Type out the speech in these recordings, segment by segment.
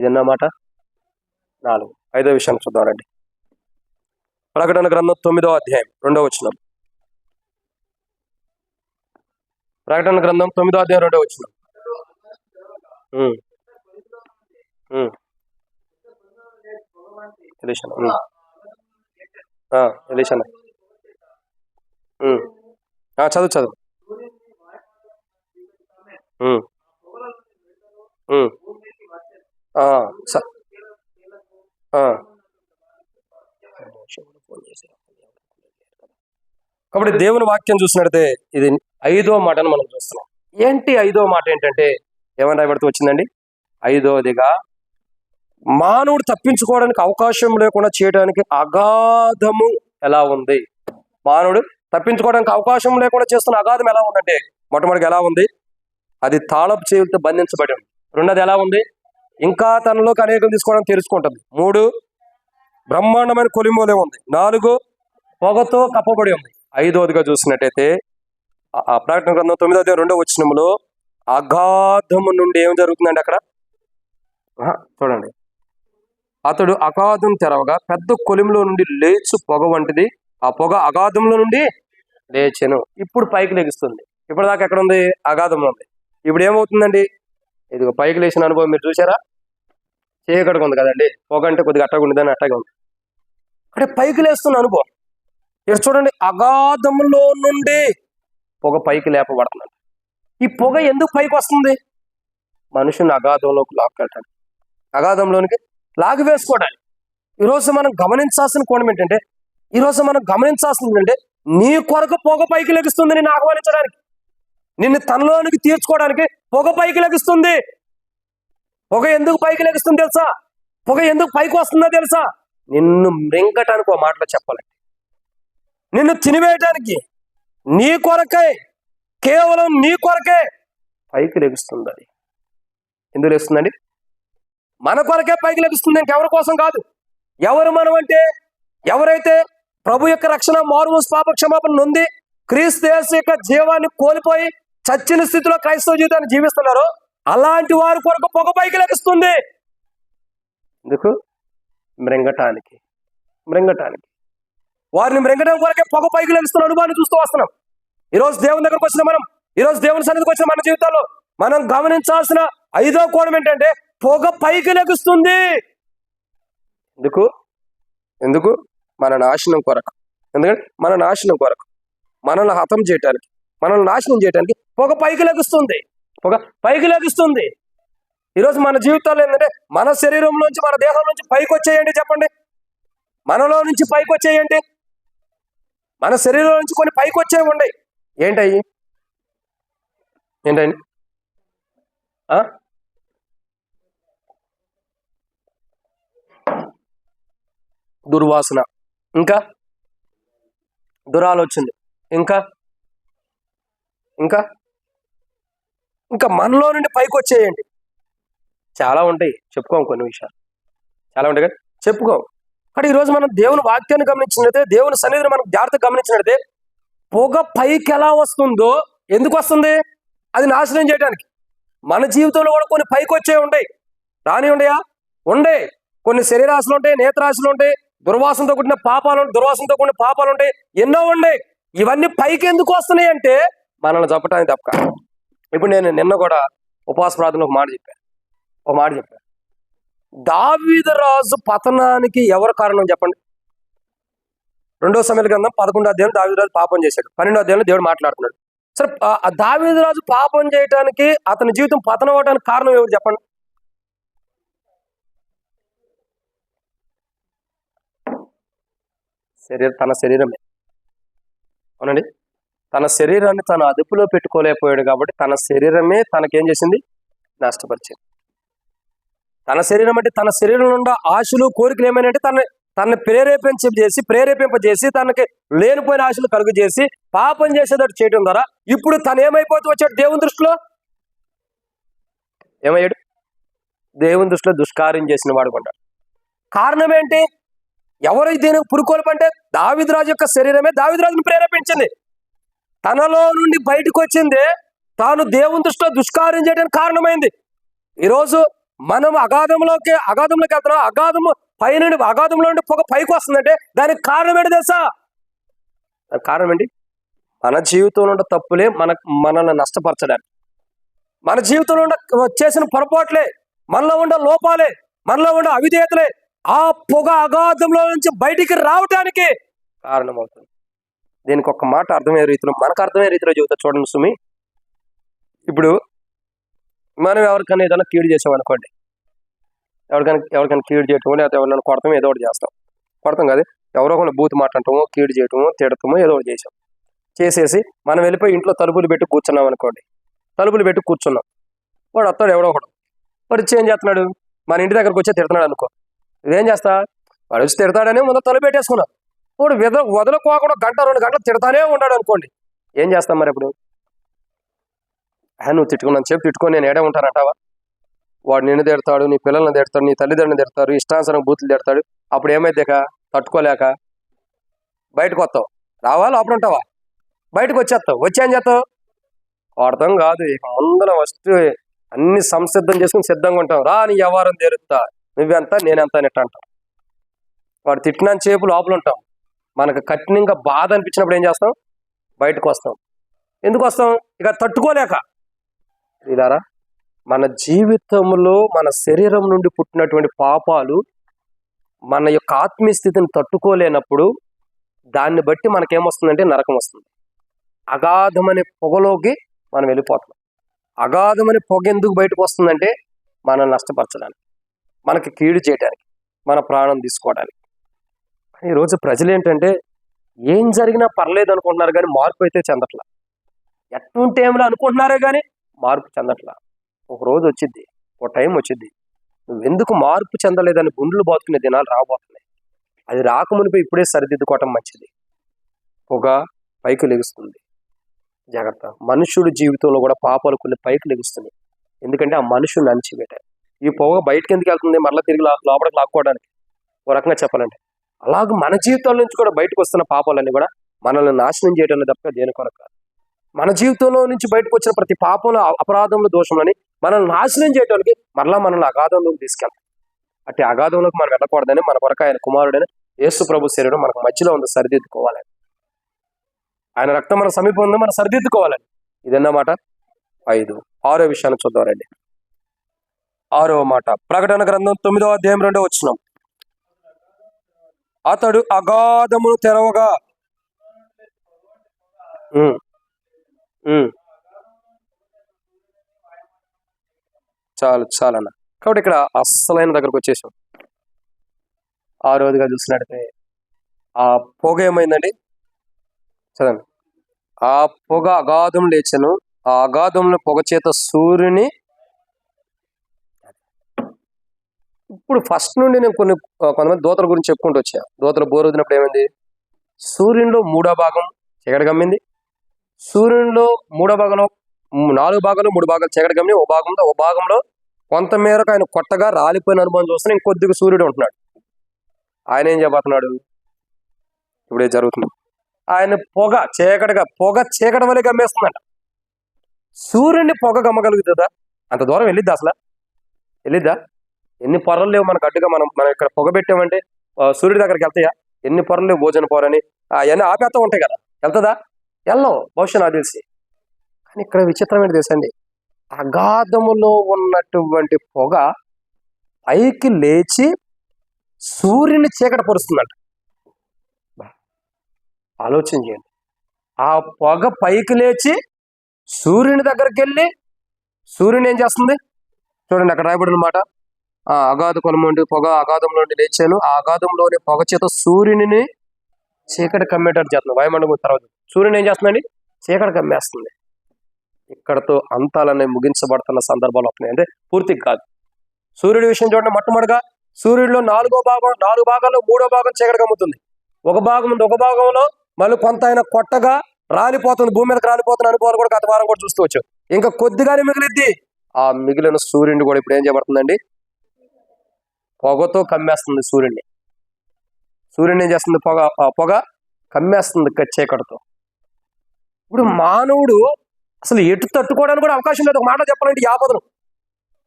ఇదన్నమాట 4. 5వ విషయాన్ని చూద్దామండి. ప్రకటన గ్రంథం 9వ అధ్యాయం 2వ వచనం. ప్రకటన గ్రంథం 9వ అధ్యాయం 2వ వచనం. చదువు. కాబట్టి దేవుని వాక్యం చూసినట్టే ఇది 5వ మాటను మనం చూస్తున్నాం. ఏంటి 5వ మాట ఏంటంటే ఏమని రాయబడుతూ వచ్చిందండి? 5వదిగా మానవుడు తప్పించుకోవడానికి అవకాశం లేకుండా చేయడానికి అగాధము ఎలా ఉంది? మానవుడు తప్పించుకోవడానికి అవకాశం లేకుండా చేస్తున్న అగాధం ఎలా ఉందంటే, మొట్టమొదటిగా ఎలా ఉంది? అది తాళపు చేతులతో బంధించబడి ఉంది. 2వది ఎలా ఉంది? ఇంకా తనలోకి అనేకం తీసుకోవడానికి తెరుచుకుంటుంది. 3 బ్రహ్మాండమైన కొలిమోలే ఉంది. 4 పొగతో కప్పబడి ఉంది. 5వదిగా చూసినట్టయితే ఆ ప్రకటన గ్రంథం 9వ అధ్యాయం 2వ వచనంలో అగాధము నుండి ఏం జరుగుతుందండి అక్కడ? చూడండి, అతడు అగాధం తెరవగా పెద్ద కొలిమిలో నుండి లేచు పొగ వంటిది, ఆ పొగ అగాధంలో నుండి లేచెను. ఇప్పుడు పైకి లెగుస్తుంది. ఇప్పటిదాకా ఎక్కడ ఉంది? అగాధంలో ఉంది. ఇప్పుడు ఏమవుతుందండి? ఇది పైకి లేచిన అనుభవం మీరు చూసారా? చేయకడగా ఉంది కదండి. పొగ అంటే కొద్దిగా అట్టగా ఉండదని అట్టగా ఉంది. అంటే పైకి లేస్తున్న అనుభవం. ఇక్కడ చూడండి, అగాధంలో నుండి పొగ పైకి లేపబడుతున్నాడు. ఈ పొగ ఎందుకు పైకి వస్తుంది? మనుషుని అగాధంలోకి లాక్కెళ్ళటానికి, అగాధంలోనికి లాగి వేసుకోవడానికి. ఈరోజు మనం గమనించాల్సిన కోణం ఏంటంటే, నీ కొరకు పొగ పైకి లెగుస్తుంది నిన్ను ఆహ్వానించడానికి, నిన్ను తనలోనికి తీర్చుకోవడానికి పొగ పైకి లెగుస్తుంది. పొగ ఎందుకు పైకి లెగుస్తుంది తెలుసా? పొగ ఎందుకు పైకి వస్తుందో తెలుసా? నిన్ను మృంగటానికి, ఒక మాటలో చెప్పాలి, నిన్ను తినివేయటానికి, నీ కొరకే, కేవలం నీ కొరకే పైకి లెగుస్తుంది. అది ఎందుకు లెగుస్తుందండి? మన కొరకే పైకి లెగుస్తుంది, ఇంకెవరి కోసం కాదు. ఎవరు మనం అంటే, ఎవరైతే ప్రభు యొక్క రక్షణ, మారుమూసి పాప క్షమాపణ నొంది క్రీస్తు యేసు యొక్క జీవాన్ని కోల్పోయి చచ్చిన స్థితిలో క్రైస్తవ జీవితాన్ని జీవిస్తున్నారో అలాంటి వారి కొరకు పొగ పైకి లెగుస్తుంది. ఎందుకు? మృంగటానికి. వారిని మృంగటం కొరకే పొగ పైకి లెగుస్తున్న అనుభవాన్ని చూస్తూ వస్తున్నాం. ఈరోజు దేవుని దగ్గరకు వచ్చిన మనం, ఈరోజు దేవుని సన్నిధికి వచ్చిన మన జీవితాల్లో మనం గమనించాల్సిన 5వ కోణం ఏంటంటే, పొగ పైకి లెగుస్తుంది. ఎందుకు? మన నాశనం కొరకు. ఎందుకంటే మన నాశనం కొరకు, మనల్ని హతం చేయటానికి, మనల్ని నాశనం చేయడానికి పొగ పైకి లెగుస్తుంది. ఈరోజు మన జీవితాల్లో ఏంటంటే, మన శరీరంలోంచి, మన దేహం నుంచి పైకి వచ్చేయండి. చెప్పండి, మనలో నుంచి పైకి వచ్చేయండి. మన శరీరం నుంచి కొన్ని పైకి వచ్చేవి ఉన్నాయి. ఏంటండి? దుర్వాసన, ఇంకా దురాలోచనలు, ఇంకా మనలో నుండి పైకి వచ్చేయండి. చాలా ఉంటాయి, చెప్పుకోం. కొన్ని విషయాలు చాలా ఉంటాయి కదా, చెప్పుకోం. కానీ ఈరోజు మనం దేవుని వాక్యాన్ని గమనించినట్లయితే, దేవుని సన్నిధిని మనం జాగ్రత్తగా గమనించినట్లయితే, పొగ పైకి ఎలా వస్తుందో, ఎందుకు వస్తుంది? అది నాశనం చేయడానికి. మన జీవితంలో కూడా కొన్ని పైకి వచ్చేవి ఉంటాయి. రానివ్వండియా, ఉండే కొన్ని శరీరాశలు ఉంటాయి, నేత్రాశలు ఉంటాయి, దుర్వాసనతో కూడిన పాపాలు ఉంటాయి, ఎన్నో ఉండే. ఇవన్నీ పైకి ఎందుకు వస్తున్నాయి అంటే, మనల్ని చెప్పడానికి తప్ప. ఇప్పుడు నేను నిన్న కూడా ఉపవాస ప్రార్థనలో ఒక మాట చెప్పాను. దావీదు రాజు పతనానికి ఎవరు కారణం చెప్పండి? 2వ సమూయేలు గ్రంథం 11వ అధ్యాయం దావీదు రాజు పాపం చేశాడు. 12వ అధ్యాయంలో దేవుడు మాట్లాడుతున్నాడు. సరే, దావీదు రాజు పాపం చేయడానికి, అతని జీవితం పతనం అవడానికి కారణం ఎవరు చెప్పండి? తన శరీరమే. అవునండి, తన శరీరాన్ని తను అదుపులో పెట్టుకోలేకపోయాడు కాబట్టి తన శరీరమే తనకేం చేసింది? నష్టపరిచింది. తన శరీరం అంటే, తన శరీరంలో ఉన్న ఆశలు, కోరికలు ఏమైనా తనని ప్రేరేపింపజేసి తనకి లేనిపోయిన ఆశలు కలుగు చేసి పాపం చేసేటట్టు చేయడం ద్వారా ఇప్పుడు తను ఏమైపోతూ వచ్చాడు? దేవుని దృష్టిలో ఏమయ్యాడు? దేవుని దృష్టిలో దుష్కార్యం చేసిన వాడు కొన్నాడు. కారణం ఏంటి? ఎవరు దీనికి పురుకోల్పంటే, దావీదు రాజు యొక్క శరీరమే దావీదు రాజును ప్రేరేపించింది. తనలో నుండి బయటకు వచ్చిందే తాను దేవుని దృష్టిలో దుష్కార్యం చేయడానికి కారణమైంది. ఈరోజు మనం అగాధంలోకి వెళ్తున్నాం. అగాధంలో నుండి పొగ పైకి వస్తుందంటే దానికి కారణం ఏంటి తెలుసా? దానికి కారణం ఏంటి? మన జీవితంలో ఉన్న తప్పులే మనల్ని నష్టపరచడానికి, మన జీవితంలో ఉన్న చేసిన పొరపాట్లే, మనలో ఉండే లోపాలే, మనలో ఉండే అవిధేయతలే ఆ పొగ అగాధంలో నుంచి బయటికి రావటానికి కారణమవుతుంది. దీనికి ఒక మాట అర్థమయ్యే రీతిలో, మనకు అర్థమయ్యే రీతిలో చెబుతా చూడండి సుమి. ఇప్పుడు మనం ఎవరికైనా ఏదైనా కీడు చేసామనుకోండి, ఎవరికైనా కీడు చేయటమో లేకపోతే ఎవరైనా కొడతామో ఏదో ఒకటి చేస్తాం. కొడతాం కదా, ఎవరో ఒకళ్ళు బూత్ మాట్లాడటమో, కీడు చేయటమో, తిడటమో ఏదో ఒకటి చేసేసి మనం వెళ్ళిపోయి ఇంట్లో తలుపులు పెట్టి కూర్చున్నాం అనుకోండి. తలుపులు పెట్టి కూర్చున్నాం, వాడు వస్తాడు ఎవడో ఒకడు. వాడు ఏం చేస్తున్నాడు? మన ఇంటి దగ్గరకు వచ్చి తిడుతున్నాడు అనుకో. ఇదేం చేస్తా? వాడు వచ్చి తిడతాడని ముందు తలుపు పెట్టేసుకున్నాం. వాడు వదలకోకుండా 1-2 గంటలు తిడతానే ఉన్నాడు అనుకోండి. ఏం చేస్తాం మరి ఇప్పుడు? నువ్వు తిట్టుకున్నాను చెప్పి తిట్టుకొని నేను ఏడే ఉంటానంటావా? వాడు నిన్ను తిడతాడు, నీ పిల్లల్ని తిడతాడు, నీ తల్లిదండ్రులను తిడతారు, ఇష్టానుసారం బూతులు తిడతాడు. అప్పుడు ఏమైతే తట్టుకోలేక బయటకు వస్తావు. రావాలి అప్పుడు ఉంటావా? బయటకు వచ్చేస్తావు. వచ్చి ఏం చేస్తావు? వాడతాం కాదు, ఇక ముందర వస్తూ అన్ని సంసిద్ధం చేసుకుని సిద్ధంగా ఉంటాం. రా నీ వ్యవహారం తెరుస్తా, నువ్వెంత నేనెంత నెట్ట అంటాం. వాడు తిట్టిన చేపు లోపల ఉంటాం. మనకు కఠినంగా బాధ అనిపించినప్పుడు ఏం చేస్తాం? బయటకు వస్తాం. ఎందుకు వస్తాం? ఇక తట్టుకోలేక. ఇలారా మన జీవితంలో మన శరీరం నుండి పుట్టినటువంటి పాపాలు మన యొక్క ఆత్మీయ స్థితిని తట్టుకోలేనప్పుడు దాన్ని బట్టి మనకేమొస్తుందంటే నరకం వస్తుంది. అగాధమనే పొగలోకి మనం వెళ్ళిపోతాం. అగాధమనే పొగ ఎందుకు బయటకు వస్తుందంటే మనల్ని నష్టపరచడానికి, మనకి కీడు చేయడానికి, మన ప్రాణం తీసుకోవడానికి. ఈరోజు ప్రజలు ఏంటంటే ఏం జరిగినా పర్లేదు అనుకుంటున్నారు కానీ మార్పు అయితే చెందట్లా. ఎటువంటి టైంలో అనుకుంటున్నారే కానీ మార్పు చెందట్లా. ఒక రోజు వచ్చింది, ఒక టైం వచ్చింది, నువ్వెందుకు మార్పు చెందలేదని గుండెలు బాదుకునే దినాలు రాబోతున్నాయి. అది రాకమునిపై ఇప్పుడే సరిదిద్దుకోవటం మంచిది. పొగ పైకి లెగుస్తుంది, జాగ్రత్త. మనుషుడి జీవితంలో కూడా పాపాలు కొన్ని పైకి లెగుస్తున్నాయి. ఎందుకంటే ఆ మనుషుని అణచివేటారు. ఈ పొగ బయటకి ఎందుకు వెళ్తుంది? మరలా తిరిగి లోపలికి లాక్కోవడానికి, ఒక రకంగా చెప్పాలంటే. అలాగే మన జీవితాల నుంచి కూడా బయటకు వస్తున్న పాపాలన్నీ కూడా మనల్ని నాశనం చేయడం తప్ప దేని కొరకు. మన జీవితంలో నుంచి బయటకు వచ్చిన ప్రతి పాపంలో, అపరాధంలో, దోషంలోని మనల్ని నాశనం చేయడానికి మరలా మనల్ని అగాధంలోకి తీసుకెళ్తాం. అట్టి అగాధంలోకి మనం వెళ్ళకూడదని మన కొరకు ఆయన కుమారుడైన యేసు ప్రభు శరీరం మనకు మధ్యలో ఉంది, సరిదిద్దుకోవాలని. ఆయన రక్తం మన సమీపం ఉంది, మనం సరిదిద్దుకోవాలని. ఇదన్నమాట 5. 6వ విషయాన్ని చూద్దాం రండి. 6వ మాట, ప్రకటన గ్రంథం 9వ అధ్యాయం 2వ వచనం. అతడు అగాధమును తెరవగా. చాలన్న. కాబట్టి ఇక్కడ అస్సలైన దగ్గరకు వచ్చేసాం. 6వదిగా చూసినట్టే ఆ పొగ ఏమైందండి? చదండి. ఆ పొగ అగాధం లేచెను, ఆ అగాధంలో పొగ చేత సూర్యుని. ఇప్పుడు ఫస్ట్ నుండి నేను కొంతమంది దూతల గురించి చెప్పుకుంటూ వచ్చా. దూతలు బోరుదినప్పుడు ఏమైంది? సూర్యునిలో 3వ భాగం చీకటి గమ్మింది. సూర్యునిలో 3వ భాగంలో 4 భాగాలు 3 భాగాలు చీకటి గమ్మి, ఓ భాగంలో కొంతమేరకు ఆయన కొట్టగా రాలిపోయిన అనుభవం చూస్తున్నా. ఇంకొద్దిగా సూర్యుడు ఉంటున్నాడు. ఆయన ఏం చెప్పబోతున్నాడు? ఇప్పుడే జరుగుతుంది. ఆయన పొగ చీకటి వల్ల గమ్మేస్తుందంట. సూర్యుడిని పొగ గమ్మగలుగుతుందా? అంత దూరం వెళ్ళిద్దా? అసలు వెళ్ళిద్దా? ఎన్ని పొరలు లేవు మనకు అడ్డుగా. మనం ఇక్కడ పొగ పెట్టామంటే సూర్యుడి దగ్గరికి వెళ్తాయా? ఎన్ని పొరలు లేవు, భోజన పొరని అవన్నీ ఆపేస్తా ఉంటాయి కదా. వెళ్తుందా? వెళ్ళవు బహుశా, నాకు తెలిసి. కానీ ఇక్కడ విచిత్రం ఏంటి తెలుసండి? అగాధములో ఉన్నటువంటి పొగ పైకి లేచి సూర్యుని చీకటి పరుస్తుందంట. ఆలోచన చేయండి. ఆ పొగ పైకి లేచి సూర్యుని దగ్గరికి వెళ్ళి సూర్యుని ఏం చేస్తుంది? చూడండి అక్కడ రాయబడిన మాట, అగాధ కొలము నుండి పొగ అగాధంలో నుండి లేచాను, ఆ అగాధంలోని పొగ చేత సూర్యుని చీకటి కమ్మేటట్టు చేస్తుంది. వాయుమండలం తర్వాత సూర్యుని ఏం చేస్తుందండి? చీకటి కమ్మేస్తుంది. ఇక్కడతో అంతాలనే ముగించబడుతున్న సందర్భాలు వస్తున్నాయి. అంటే పూర్తిగా కాదు. సూర్యుడి విషయం చూడండి. మొట్టమొదటిగా సూర్యుడిలో 4 భాగాల్లో 3వ భాగం చీకటి కమ్ముతుంది. ఒక భాగంలో మళ్ళీ కొంత ఆయన కొట్టగా రాలిపోతుంది, భూమి మీదకి రాలిపోతున్న అనుభవాలు కూడా గత వారం కూడా చూస్తూ వచ్చాం. ఇంకా కొద్దిగానే మిగిలిద్ది. ఆ మిగిలిన సూర్యుడిని కూడా ఇప్పుడు ఏం చేయబడుతుందండి? పొగతో కమ్మేస్తుంది సూర్యుడిని. సూర్యుడిని ఏం చేస్తుంది? పొగ కమ్మేస్తుంది చీకటితో. ఇప్పుడు మానవుడు అసలు ఎటు తట్టుకోవడానికి కూడా అవకాశం లేదు. ఒక మాట చెప్పాలంటే యాపదను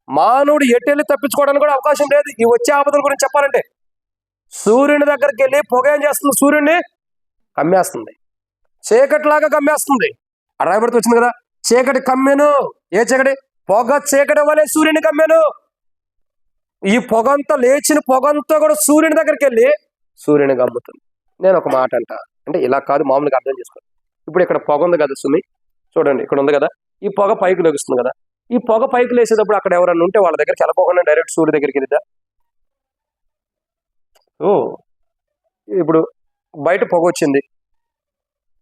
మానవుడు ఎటెళ్ళి తప్పించుకోవడానికి కూడా అవకాశం లేదు. ఈ వచ్చే ఆపదల గురించి చెప్పాలంటే సూర్యుని దగ్గరికి వెళ్ళి పొగ ఏం చేస్తుంది? సూర్యుడిని కమ్మేస్తుంది, చీకటిలాగా కమ్మేస్తుంది. అడగబడితే వచ్చింది కదా, చీకటి కమ్మెను. ఏ చీకటి? పొగ చీకటి వలె సూర్యుని కమ్మెను. ఈ పొగంతా లేచిన పొగంతా కూడా సూర్యుని దగ్గరికి వెళ్ళి సూర్యుని కమ్ముతుంది. నేను ఒక మాట అంటే ఇలా కాదు, మామూలుగా అర్థం చేసుకోండి. ఇప్పుడు ఇక్కడ పొగ ఉంది కదా సుమి, చూడండి ఇక్కడ ఉంది కదా, ఈ పొగ పైకి లెగుస్తుంది కదా. ఈ పొగ పైకి లేసేటప్పుడు అక్కడ ఎవరన్నా ఉంటే వాళ్ళ దగ్గరికి వెళ్ళిపోకుండా డైరెక్ట్ సూర్యుడి దగ్గరికి వెళ్ళిద్దా? ఇప్పుడు బయట పొగ వచ్చింది,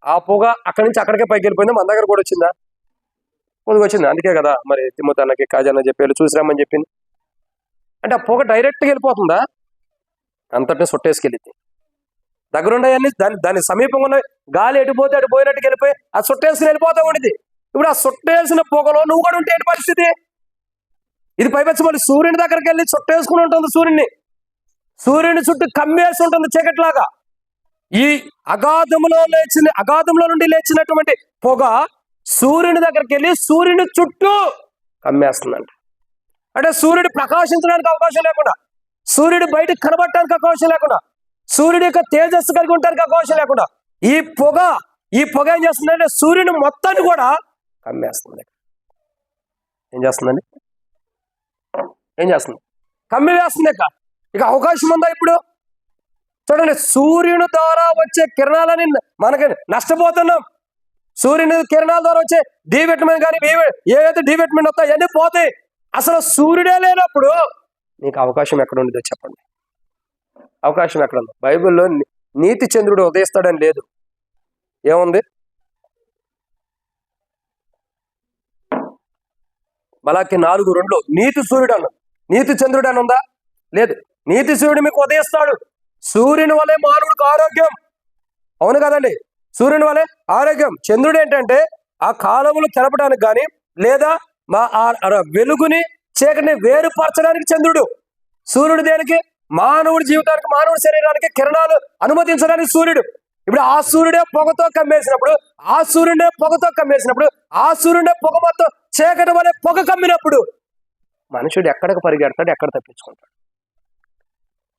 ఆ పొగ అక్కడి నుంచి అక్కడికే పైకి వెళ్ళిపోయింది, మన దగ్గర కూడా వచ్చిందా? కొద్దిగా వచ్చింది. అందుకే కదా మరి తిమ్మోతి అన్నకి కాజన్న చెప్పి చూసిరామని చెప్పింది. అంటే ఆ పొగ డైరెక్ట్గా వెళ్ళిపోతుందా? అంతటిని సొట్టేసుకెళ్ళింది. దగ్గరుండయన్ని దాని సమీపంగా ఉన్న గాలి ఎటుపోతే అటు పోయినట్టుకు వెళ్ళిపోయి ఆ సొట్టేసుకుని వెళ్ళిపోతా ఉండేది. ఇప్పుడు ఆ సొట్టేసిన పొగలో నువ్వు కూడా ఉంటే ఏంటి పరిస్థితి? ఇది పైపెచ్చి మళ్ళీ సూర్యుని దగ్గరికి వెళ్ళి సొట్టేసుకుని ఉంటుంది, సూర్యుని చుట్టూ కమ్మేసి ఉంటుంది చీకట్లాగా. ఈ అగాధంలో నుండి లేచినటువంటి పొగ సూర్యుని దగ్గరికి వెళ్ళి సూర్యుని చుట్టూ కమ్మేస్తుందంట. అంటే సూర్యుడు ప్రకాశించడానికి అవకాశం లేకుండా, సూర్యుడు బయటకు కనబడటానికి అవకాశం లేకుండా, సూర్యుడి యొక్క తేజస్సు కలిగి ఉండడానికి అవకాశం లేకుండా ఈ పొగ ఏం చేస్తుందంటే సూర్యుని మొత్తాన్ని కూడా కమ్మేస్తుంది. ఏం చేస్తుంది? కమ్మి వేస్తుంది. ఇక అవకాశం ఉందా ఇప్పుడు? చూడండి, సూర్యుని ద్వారా వచ్చే కిరణాలని మనకి నష్టపోతున్నాం. సూర్యుని కిరణాల ద్వారా వచ్చే డి విటమిన్ కానీ ఏవైతే డి విటమిన్ వస్తాయి అన్నీ పోతాయి. అసలు సూర్యుడే లేనప్పుడు నీకు అవకాశం ఎక్కడ ఉండదో చెప్పండి? అవకాశం ఎక్కడ ఉంది? బైబిల్లో నీతి చంద్రుడు ఉదయిస్తాడని లేదు. ఏముంది? మలాకి 4:2 నీతి సూర్యుడు అన్న, నీతి చంద్రుడు అని ఉందా? లేదు. నీతి సూర్యుడు మీకు ఉదయిస్తాడు. సూర్యుని వలె మానవుడికి ఆరోగ్యం. అవును కదండి, సూర్యుని వలె ఆరోగ్యం. చంద్రుడు ఏంటంటే ఆ కాలములు తెలపడానికి కానీ లేదా వెలుగుని చీకటిని వేరుపరచడానికి చంద్రుడు. సూర్యుడు దేనికి? మానవుడి జీవితానికి, మానవుడి శరీరానికి కిరణాలు అనుమతించడానికి సూర్యుడు. ఇప్పుడు ఆ సూర్యుడే పొగతో కమ్మేసినప్పుడు, ఆ సూర్యుడే పొగ మొత్తం చీకటి వలె పొగ కమ్మినప్పుడు మనుషుడు ఎక్కడికి పరిగెడతాడు? ఎక్కడ తప్పించుకుంటాడు?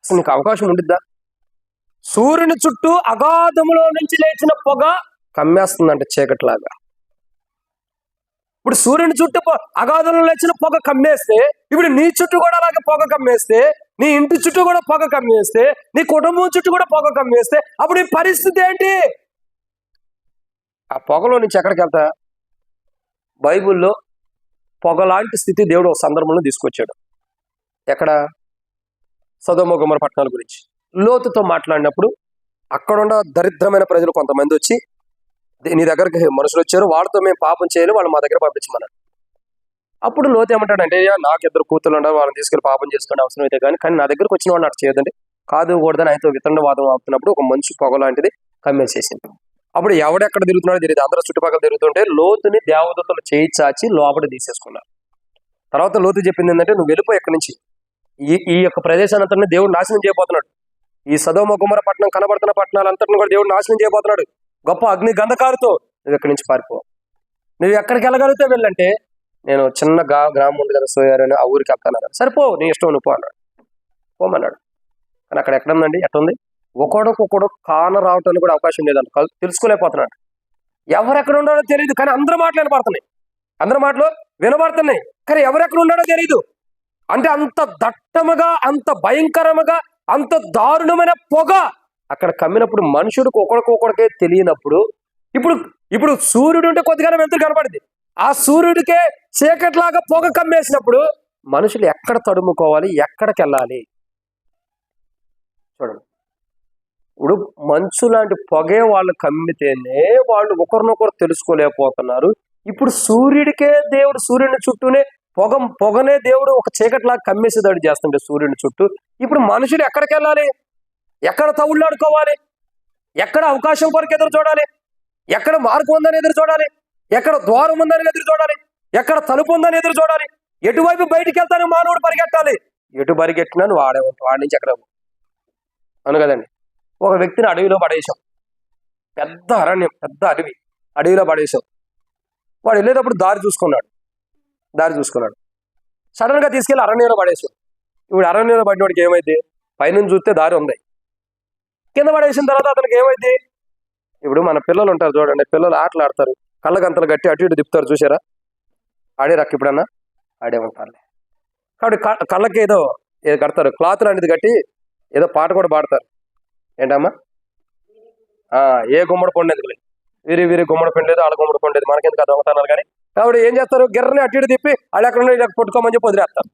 అసలు నీకు అవకాశం ఉండిద్దా? సూర్యుని చుట్టూ అగాధములో నుంచి లేచిన పొగ కమ్మేస్తుందంట చీకటిలాగా. ఇప్పుడు సూర్యుని చుట్టూ అగాధంలో లేచిన పొగ కమ్మేస్తే, ఇప్పుడు నీ చుట్టూ కూడా అలాగే పొగ కమ్మేస్తే, నీ ఇంటి చుట్టూ కూడా పొగ కమ్మేస్తే, నీ కుటుంబం చుట్టూ కూడా పొగ కమ్మేస్తే అప్పుడు ఈ పరిస్థితి ఏంటి? ఆ పొగలో నుంచి ఎక్కడికి వెళ్తా? బైబిల్లో పొగలాంటి స్థితి దేవుడు ఒక సందర్భంలో తీసుకొచ్చాడు. ఎక్కడ? సొదొమ గొమొర్రా పట్టణాల గురించి లోతుతో మాట్లాడినప్పుడు అక్కడున్న దరిద్రమైన ప్రజలు కొంతమంది వచ్చి, నీ దగ్గరికి మనుషులు వచ్చారు, వాళ్ళతో మేము పాపం చేయాలి, వాళ్ళు మా దగ్గర పంపించమన్నారు. అప్పుడు లోతు ఏమంటాడంటే, నాకు 2 కూతురు ఉన్నారు, వాళ్ళని తీసుకెళ్ళి పాపం చేసుకునే అవసరం అయితే కానీ నా దగ్గరకు వచ్చిన వాడిని అటు చేయదండి, కాదు కూడదని ఆయనతో వితండవాదం ఆపుతున్నప్పుడు ఒక మంచి పొగ లాంటిది కమ్మేసేసింది. అప్పుడు ఎవడెక్కడ తిరుగుతున్నాడో తెలియదు, అందరూ చుట్టుపక్కల తిరుగుతుంటే లోతుని దేవదూతలు చేయి చాచి లోపల తీసేసుకున్నారు. తర్వాత లోతు చెప్పింది ఏంటంటే, నువ్వు వెళ్ళిపోయి ఎక్కడి నుంచి, ఈ యొక్క ప్రదేశానంతటిని దేవుడు నాశనం చేయబోతున్నాడు. ఈ సొదొమ గొమొర్రా పట్టణం కనబడుతున్న పట్టణాలంతటిని కూడా దేవుడు నాశనం చేయబోతున్నాడు. గొప్ప అగ్ని గంధకాలతో నువ్వు ఎక్కడి నుంచి పారిపో. నువ్వు ఎక్కడికి వెళ్ళగలిగితే వెళ్ళంటే, నేను చిన్న గ్రామం ఉంది కదా సోయారని, ఆ ఊరికి వెళ్తాను. సరిపో, నీ ఇష్టం నువ్వు పో అన్నాడు. పోమన్నాడు. కానీ అక్కడ ఎక్కడుందండి? ఎట్టుంది? ఒకడొకొకడు కాన రావటానికి కూడా అవకాశం లేదంట. తెలుసుకోలేకపోతున్నాడు. ఎవరెక్కడ ఉన్నాడో తెలియదు, కానీ అందరి మాటలు వినబడుతున్నాయి. కానీ ఎవరెక్కడ ఉన్నాడో తెలియదు. అంటే అంత దట్టముగా, అంత భయంకరముగా, అంత దారుణమైన పొగ అక్కడ కమ్మినప్పుడు మనుషుడికి ఒకడికొకడికే తెలియనప్పుడు, ఇప్పుడు సూర్యుడు ఉంటే కొద్దిగానే వెలుతురు కనపడింది, ఆ సూర్యుడికే చీకట్లాగా పొగ కమ్మేసినప్పుడు మనుషులు ఎక్కడ తడుముకోవాలి? ఎక్కడికి వెళ్ళాలి? చూడండి, ఇప్పుడు మంచు లాంటి పొగే వాళ్ళు కమ్మితేనే వాళ్ళు ఒకరినొకరు తెలుసుకోలేకపోతున్నారు. ఇప్పుడు సూర్యుని చుట్టూనే పొగనే దేవుడు ఒక చీకట్లాగా కమ్మేసేదాడు చేస్తుంటే సూర్యుని చుట్టూ, ఇప్పుడు మనుషుడు ఎక్కడికి వెళ్ళాలి? ఎక్కడ తవుళ్ళాడుకోవాలి? ఎక్కడ అవకాశం కొరకు ఎదురు చూడాలి? ఎక్కడ మార్గం ఉందని ఎదురు చూడాలి? ఎక్కడ ద్వారం ఉందని ఎదురు చూడాలి? ఎక్కడ తలుపు ఉందని ఎదురు చూడాలి? ఎటువైపు బయటికి వెళ్తాను మానవుడు పరిగెట్టాలి? ఎటు పరిగెట్టినా నువ్వు వాడి నుంచి ఎక్కడ అను కదండి. ఒక వ్యక్తిని అడవిలో పడేసాం, పెద్ద అరణ్యం, పెద్ద అడవిలో పడేసాం. వాడు వెళ్ళేటప్పుడు దారి చూసుకున్నాడు. సడన్గా తీసుకెళ్ళి అరణ్యంలో పడేసాడు. ఇప్పుడు అరణ్యంలో పడినోడికి ఏమైంది? పైనుంచి చూస్తే దారి ఉంది, కింద పడేసిన తర్వాత అతనికి ఏమైంది? ఇప్పుడు మన పిల్లలు ఉంటారు చూడండి, పిల్లలు ఆటలు ఆడతారు, కళ్ళగంతలు కట్టి అటు ఇటు తిప్పుతారు, చూసారా? ఆడే రక్క ఇప్పుడన్నా ఆడే ఉంటారులే. కాబట్టి కళ్ళకి ఏదో కడతారు, క్లాత్ లాంటిది కట్టి ఏదో పాట కూడా పాడతారు. ఏంటమ్మా? ఏ గుమ్మడి పండేది వీరి వీరి గుమ్మడి పండేది, వాళ్ళ గుమ్మడి పండేది, మనకెందుకు దొంగతనాలు. కానీ కాబట్టి ఏం చేస్తారు? గిర్రని అటు ఇటు తిప్పి వాళ్ళు ఎక్కడ ఇలా పట్టుకోమని చెప్పి వదిలేస్తారు.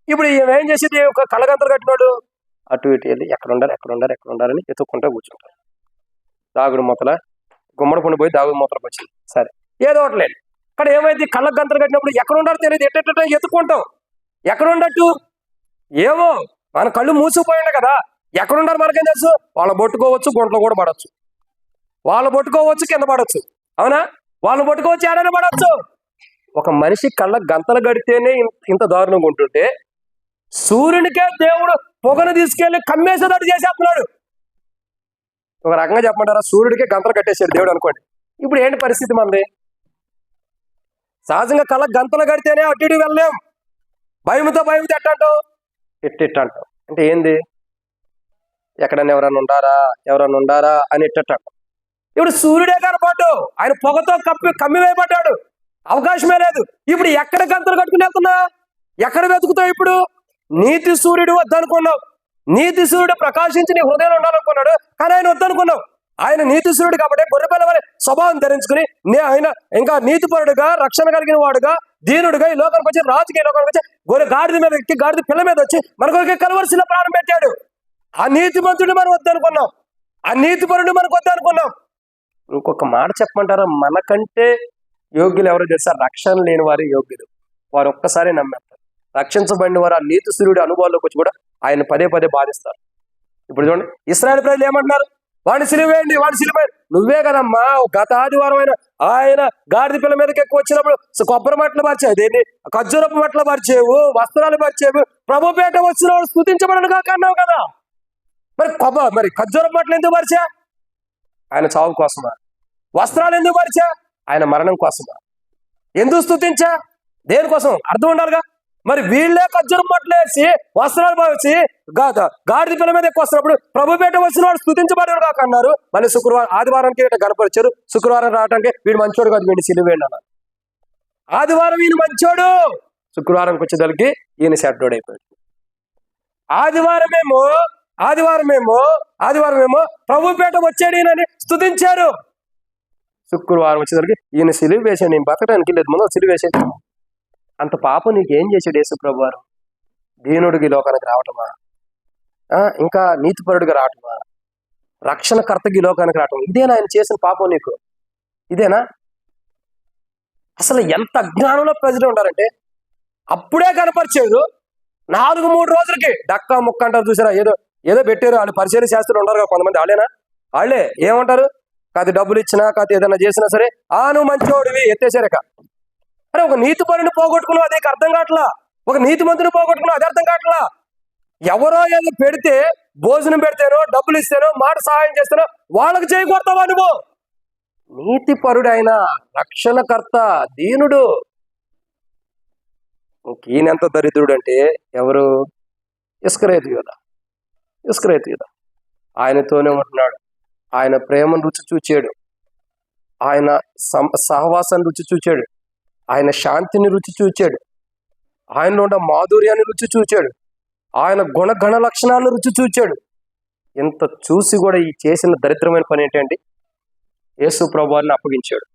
ఇప్పుడు ఏం చేసేది? ఒక కళ్ళగంతలు కట్టినాడు అటు ఇటు వెళ్ళి ఎక్కడ ఉండాలని ఎత్తుక్కుంటూ కూర్చుంటారు. దాగుడు మూతల గుమ్మడి పండు పోయి దాగుడు మూతలకు వచ్చింది. సరే, ఏదో ఒకటి లేదు. ఇక్కడ ఏమైంది? కళ్ళకు గంతలు కట్టినప్పుడు ఎక్కడ ఉండాలో తెలియదు, ఎట్ట ఎత్తుకుంటాం. ఎక్కడ ఉండట్టు ఏమో, మన కళ్ళు మూసుకుపోయిండే కదా, ఎక్కడ ఉండాలి మనకేం తెలుసు? వాళ్ళు పట్టుకోవచ్చు, గుంటలో కూడా పడవచ్చు, వాళ్ళు పట్టుకోవచ్చు, కింద పడవచ్చు, అవునా? వాళ్ళు పట్టుకోవచ్చు, ఏడైనా పడవచ్చు. ఒక మనిషి కళ్ళకు గంతలు కడితేనే ఇంత దారుణంగా ఉంటుంటే, సూర్యునికే దేవుడు పొగను తీసుకెళ్లి కమ్మేసేటట్టు చేసేస్తున్నాడు. ఒక రకంగా చెప్పమంటారా? సూర్యుడికే గంతలు కట్టేసాడు దేవుడు అనుకోండి. ఇప్పుడు ఏంటి పరిస్థితి మనది? సహజంగా కళ్ళకు గంతలు కడితేనే అటు ఇటు వెళ్ళలేం. భయంతో ఎట్టంటావు, ఎట్టంటావు అంటే ఏంది? ఎక్కడన్నా ఎవరన్నా ఉండారా అని ఎట్టంటావు. ఇప్పుడు సూర్యుడే కనపడ్డు, ఆయన పొగతో కమ్మివేయబడ్డాడు, అవకాశమే లేదు. ఇప్పుడు ఎక్కడ గంతలు కట్టుకుని వెళ్తున్నా? ఎక్కడ వెతుకుతావు? ఇప్పుడు నీతి సూర్యుడు వద్దనుకున్నావు, నీతి సూర్యుడు ప్రకాశించి నీ హృదయంలో ఉండాలనుకున్నాడు, కానీ ఆయన వద్దనుకున్నావు. ఆయన నీతి సూర్యుడు కాబట్టి గొర్రెపిల్ల వలె స్వభావం ధరించుకుని ఆయన ఇంకా నీతిపరుడుగా, రక్షణ కలిగిన వాడుగా, దీనుడుగా ఈ లోకానికి వచ్చి, రాజుకి ఈ లోకానికి వచ్చి గాడిద మీద ఎక్కి గాడిద పిల్ల మీద వచ్చి మనకు కలవలసిన ప్రాణం పెట్టాడు. ఆ నీతిమంతుడు మనం వద్దనుకున్నాం, ఆ నీతిపరుడు మనకు వద్దనుకున్నాం. ఇంకొక మాట చెప్పమంటారా? మనకంటే యోగ్యులు ఎవరో తెలుసా? రక్షణ లేని వారి యోగ్యులు. వారు ఒక్కసారి నమ్మేస్తారు. రక్షించబడిన వారు ఆ నీతి సూర్యుడి అనుభవాల్లోకి వచ్చి కూడా ఆయన పదే బాధిస్తారు. ఇప్పుడు చూడండి, ఇశ్రాయేలు ప్రజలు ఏమంటున్నారు? వాడిని సిలువేయండి, వాడిని సిలువేయండి. నువ్వే కదమ్మా గత ఆదివారం ఆయన గాడిద పిల్ల మీదకి ఎక్కువ వచ్చినప్పుడు కొబ్బరి మట్టలు పరిచేవు, దేన్ని ఖర్జూరపు మట్టలు పరిచేవు, వస్త్రాలు పరిచేవు. ప్రభుపేట వచ్చిన వాడు స్తుతించబడను కాక అన్నావు కదా. మరి ఖర్జూరపు మట్టలు ఎందుకు పరిచా? ఆయన చావు కోసమా? వస్త్రాలు ఎందుకు పరిచా? ఆయన మరణం కోసమా? ఎందుకు స్తుతించా? దేనికోసం? అర్థం ఉండాలిగా. మరి వీళ్ళే ఖర్జూరం మట్టలు వేసి వస్త్రాలు భావించి గాడిద పిల్ల మీద ఎక్కువ వస్తున్నప్పుడు ప్రభుపేట వచ్చిన వాడు స్తుతించబడరు కాక అన్నారు. మళ్ళీ ఆదివారానికి ఇట్లా గనపరిచారు, శుక్రవారం రావడానికి వీడు మంచోడు కాదు, వీడిని సిలువేయండి అన్నారు. ఆదివారం ఈయన మంచోడు, శుక్రవారంకి వచ్చేదానికి ఈయన షడ్డోడు అయిపోయాడు. ఆదివారమేమో ప్రభుపేట వచ్చాడు ఈయనని స్తుతించారు. శుక్రవారం వచ్చేసరికి ఈయన సిలువ వేసాడు, నేను బతకడానికి లేదు, ముందు సిలువ వేసాడు. అంత పాపం నీకేం చేశాడు యేసుప్రభు వారు? దీనుడికి లోకానికి రావటమా? ఇంకా నీతిపరుడిగా రావటమా? రక్షణకర్తకి లోకానికి రావటం, ఇదేనా ఆయన చేసిన పాపం నీకు? ఇదేనా? అసలు ఎంత అజ్ఞానంలో ప్రజలు ఉంటారంటే, అప్పుడే కనపరిచేది 4-3 రోజులకి డక్కా ముక్క అంటారు చూసారా? ఏదో పెట్టారు. వాళ్ళు పరిచయం చేస్తూ ఉంటారు కదా కొంతమంది, వాళ్ళే ఏమంటారు? కాదు డబ్బులు ఇచ్చినా, కాదు ఏదైనా చేసినా సరే, నువ్వు మంచివాడివి ఎత్తేసారక. అరే, ఒక నీతిపరుని పోగొట్టుకున్నావు, అదే అర్థం కావట్లా. ఒక నీతిమంతుని పోగొట్టుకున్నావు, అది అర్థం కావట్లా. ఎవరో ఏదో పెడితే, భోజనం పెడితేనో, డబ్బులు ఇస్తేనో, మాట సహాయం చేస్తేనో వాళ్ళకి చేయకూడతావా నువ్వు? నీతిపరుడు ఆయన, రక్షణకర్త, దీనుడు. ఈయనెంత దరిద్రుడు అంటే ఎవరు? ఇస్కరియోతు యూదా. ఆయనతోనే ఉంటున్నాడు, ఆయన ప్రేమను రుచి చూచాడు, ఆయన సహవాసాన్ని రుచి చూచాడు, ఆయన శాంతిని రుచి చూచాడు, ఆయనలో ఉన్న మాధుర్యాన్ని రుచి చూచాడు, ఆయన గుణగణ లక్షణాలను రుచి చూచాడు. ఇంత చూసి కూడా ఈ చేసిన దరిద్రమైన పని ఏంటండి? యేసు ప్రభువారిని అప్పగించాడు.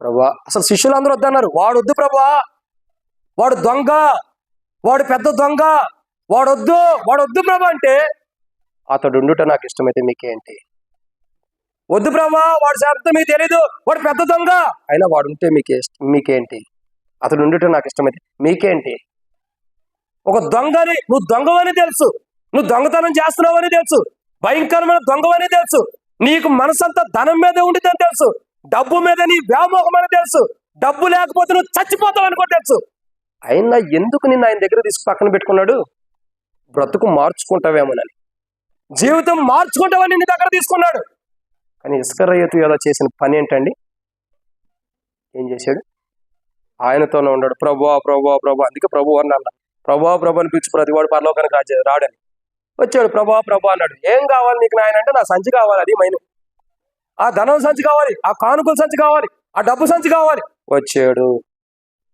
ప్రభువా, అసలు శిష్యులందరూ వద్దన్నారు. వాడు వద్దు ప్రభువా, వాడు దొంగ, వాడు పెద్ద దొంగ, వాడొద్దు ప్రభు అంటే, అతడు ఉండుట నాకు ఇష్టమైతే మీకేంటి? వద్దు ప్రభా, వాడు శాంతం మీకు తెలీదు, వాడు పెద్ద దొంగ, అయినా వాడు ఉంటే మీకేంటి? అతడు ఉండుట నాకు ఇష్టమైతే మీకేంటి? ఒక దొంగని, నువ్వు దొంగవని తెలుసు, నువ్వు దొంగతనం చేస్తున్నావని తెలుసు, భయంకరమైన దొంగవని తెలుసు, నీకు మనసంతా ధనం మీద ఉండిద్దని తెలుసు, డబ్బు మీద నీ వ్యామోహం అని తెలుసు, డబ్బు లేకపోతే నువ్వు చచ్చిపోతావు అనుకో తెలుసు. అయినా ఎందుకు నిన్ను ఆయన దగ్గర తీసుకు పక్కన పెట్టుకున్నాడు? బ్రతుకు మార్చుకుంటావేమోనని, జీవితం మార్చుకుంటావని నీ దగ్గర తీసుకున్నాడు. కానీ ఇస్కరియోతు యూదా చేసిన పని ఏంటండి? ఏం చేశాడు? ఆయనతోనే ఉన్నాడు. ప్రభువా ప్రభువా ప్రభు, అందుకే ప్రభు అన్న ప్రభువా ప్రభు అని పిలిచి ప్రతి వాడు పరలోకానికి రాడని. వచ్చాడు, ప్రభువా ప్రభు అన్నాడు. ఏం కావాలి నీకు నాయన అంటే, నా సంచి కావాలి, అది మైను, ఆ ధనం సంచి కావాలి, ఆ కానుకల సంచి కావాలి, ఆ డబ్బు సంచి కావాలి. వచ్చాడు,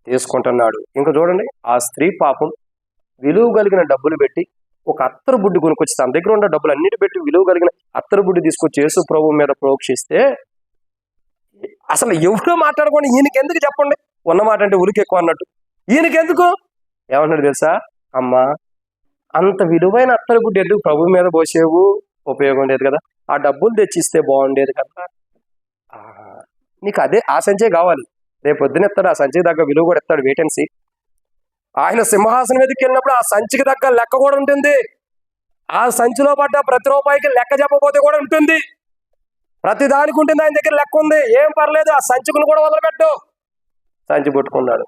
తీసుకుంటున్నాడు. ఇంకా చూడండి, ఆ స్త్రీ పాపం విలువ కలిగిన డబ్బులు పెట్టి ఒక అత్తరు బుడ్డి కొనుక్కొచ్చి, తన దగ్గర ఉన్న డబ్బులు అన్నిటి పెట్టి విలువ కలిగిన అత్తరు బుడ్డి తీసుకొచ్చి యేసు ప్రభు మీద ప్రోక్షిస్తే, అసలు ఎవరు మాట్లాడకుండా ఈయనకెందుకు చెప్పండి, ఉన్నమాట అంటే ఉరికి ఎక్కువ అన్నట్టు. ఈయనకెందుకు ఏమన్నాడు తెలుసా, అమ్మా అంత విలువైన అత్తరు బుడ్డి ఎందుకు ప్రభు మీద పోసేవు, ఉపయోగం లేదు కదా, ఆ డబ్బులు తెచ్చిస్తే బాగుండేది కదా. నీకు అదే ఆ సంచే కావాలి, రేపు పొద్దున ఇస్తాడు, ఆ సంచికి తగ్గ విలువ కూడా ఇస్తాడు, వెయిట్ అండ్ సీ. ఆయన సింహాసనం మీదకి వెళ్ళినప్పుడు ఆ సంచికి తగ్గ లెక్క కూడా ఉంటుంది. ఆ సంచిలో పడ్డ ప్రతి రూపాయికి లెక్క చెప్పబోతే కూడా ఉంటుంది. ప్రతి దానికి ఉంటుంది, ఆయన దగ్గర లెక్క ఉంది, ఏం పర్లేదు, ఆ సంచికును కూడా వదిలిపెట్టు. సంచి పట్టుకున్నాడు.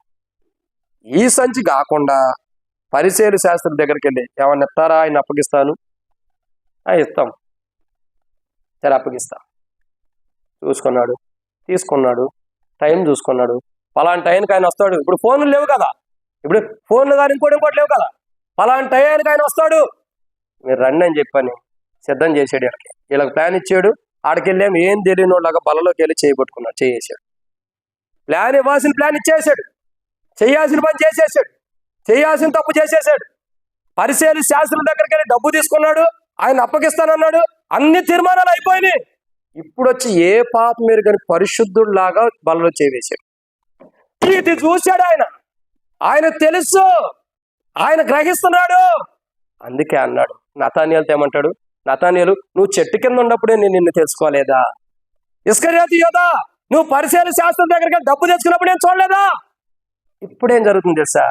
ఈ సంచి కాకుండా పరిసయ్యుల శాస్త్రుల దగ్గరికి వెళ్ళి, ఏమన్నా ఇస్తారా, ఆయన అప్పగిస్తాను, ఇస్తాం, సరే అప్పగిస్తా. చూసుకున్నాడు, తీసుకున్నాడు, టైం చూసుకున్నాడు, పలానా టైంకి ఆయన వస్తాడు. ఇప్పుడు ఫోన్లు లేవు కదా, ఇప్పుడు ఫోన్లు కానీ ఇంకోటి లేవు కదా, పలానా టైంకి ఆయన వస్తాడు, మీరు రండి అని చెప్పని సిద్ధం చేసాడు. వీళ్ళకి ప్లాన్ ఇచ్చాడు. ఆడికెళ్ళేమో ఏం తెలియని వాళ్ళగా బలలోకి వెళ్ళి చేయబట్టుకున్నాడు, చేసేసాడు. ప్లాన్ ఇవ్వాల్సిన ప్లాన్ ఇచ్చేసాడు, చేయాల్సిన పని చేసేసాడు, చేయాల్సిన తప్పు చేసేసాడు. పరిసయ్యుల శాస్త్రుల దగ్గరికి వెళ్ళి డబ్బు తీసుకున్నాడు, ఆయన అప్పగిస్తానన్నాడు, అన్ని తీర్మానాలు అయిపోయినాయి. ఇప్పుడు వచ్చి ఏ పాప మీరు కానీ పరిశుద్ధుడిలాగా బలలో చేవేశాడు. ఇది చూశాడు ఆయన, ఆయన తెలుసు, ఆయన గ్రహిస్తున్నాడు. అందుకే అన్నాడు, నతానియేలుతో ఏమంటాడు, నతానియేలు నువ్వు చెట్టు కింద ఉన్నప్పుడే నేను నిన్ను తెలుసుకోలేదా, ఇస్కరియోతు యోధా నువ్వు పరిసయ్యుల శాస్త్రం దగ్గరికి డబ్బు తెచ్చుకున్నప్పుడు నేను చూడలేదా. ఇప్పుడేం జరుగుతుంది తెలుసా,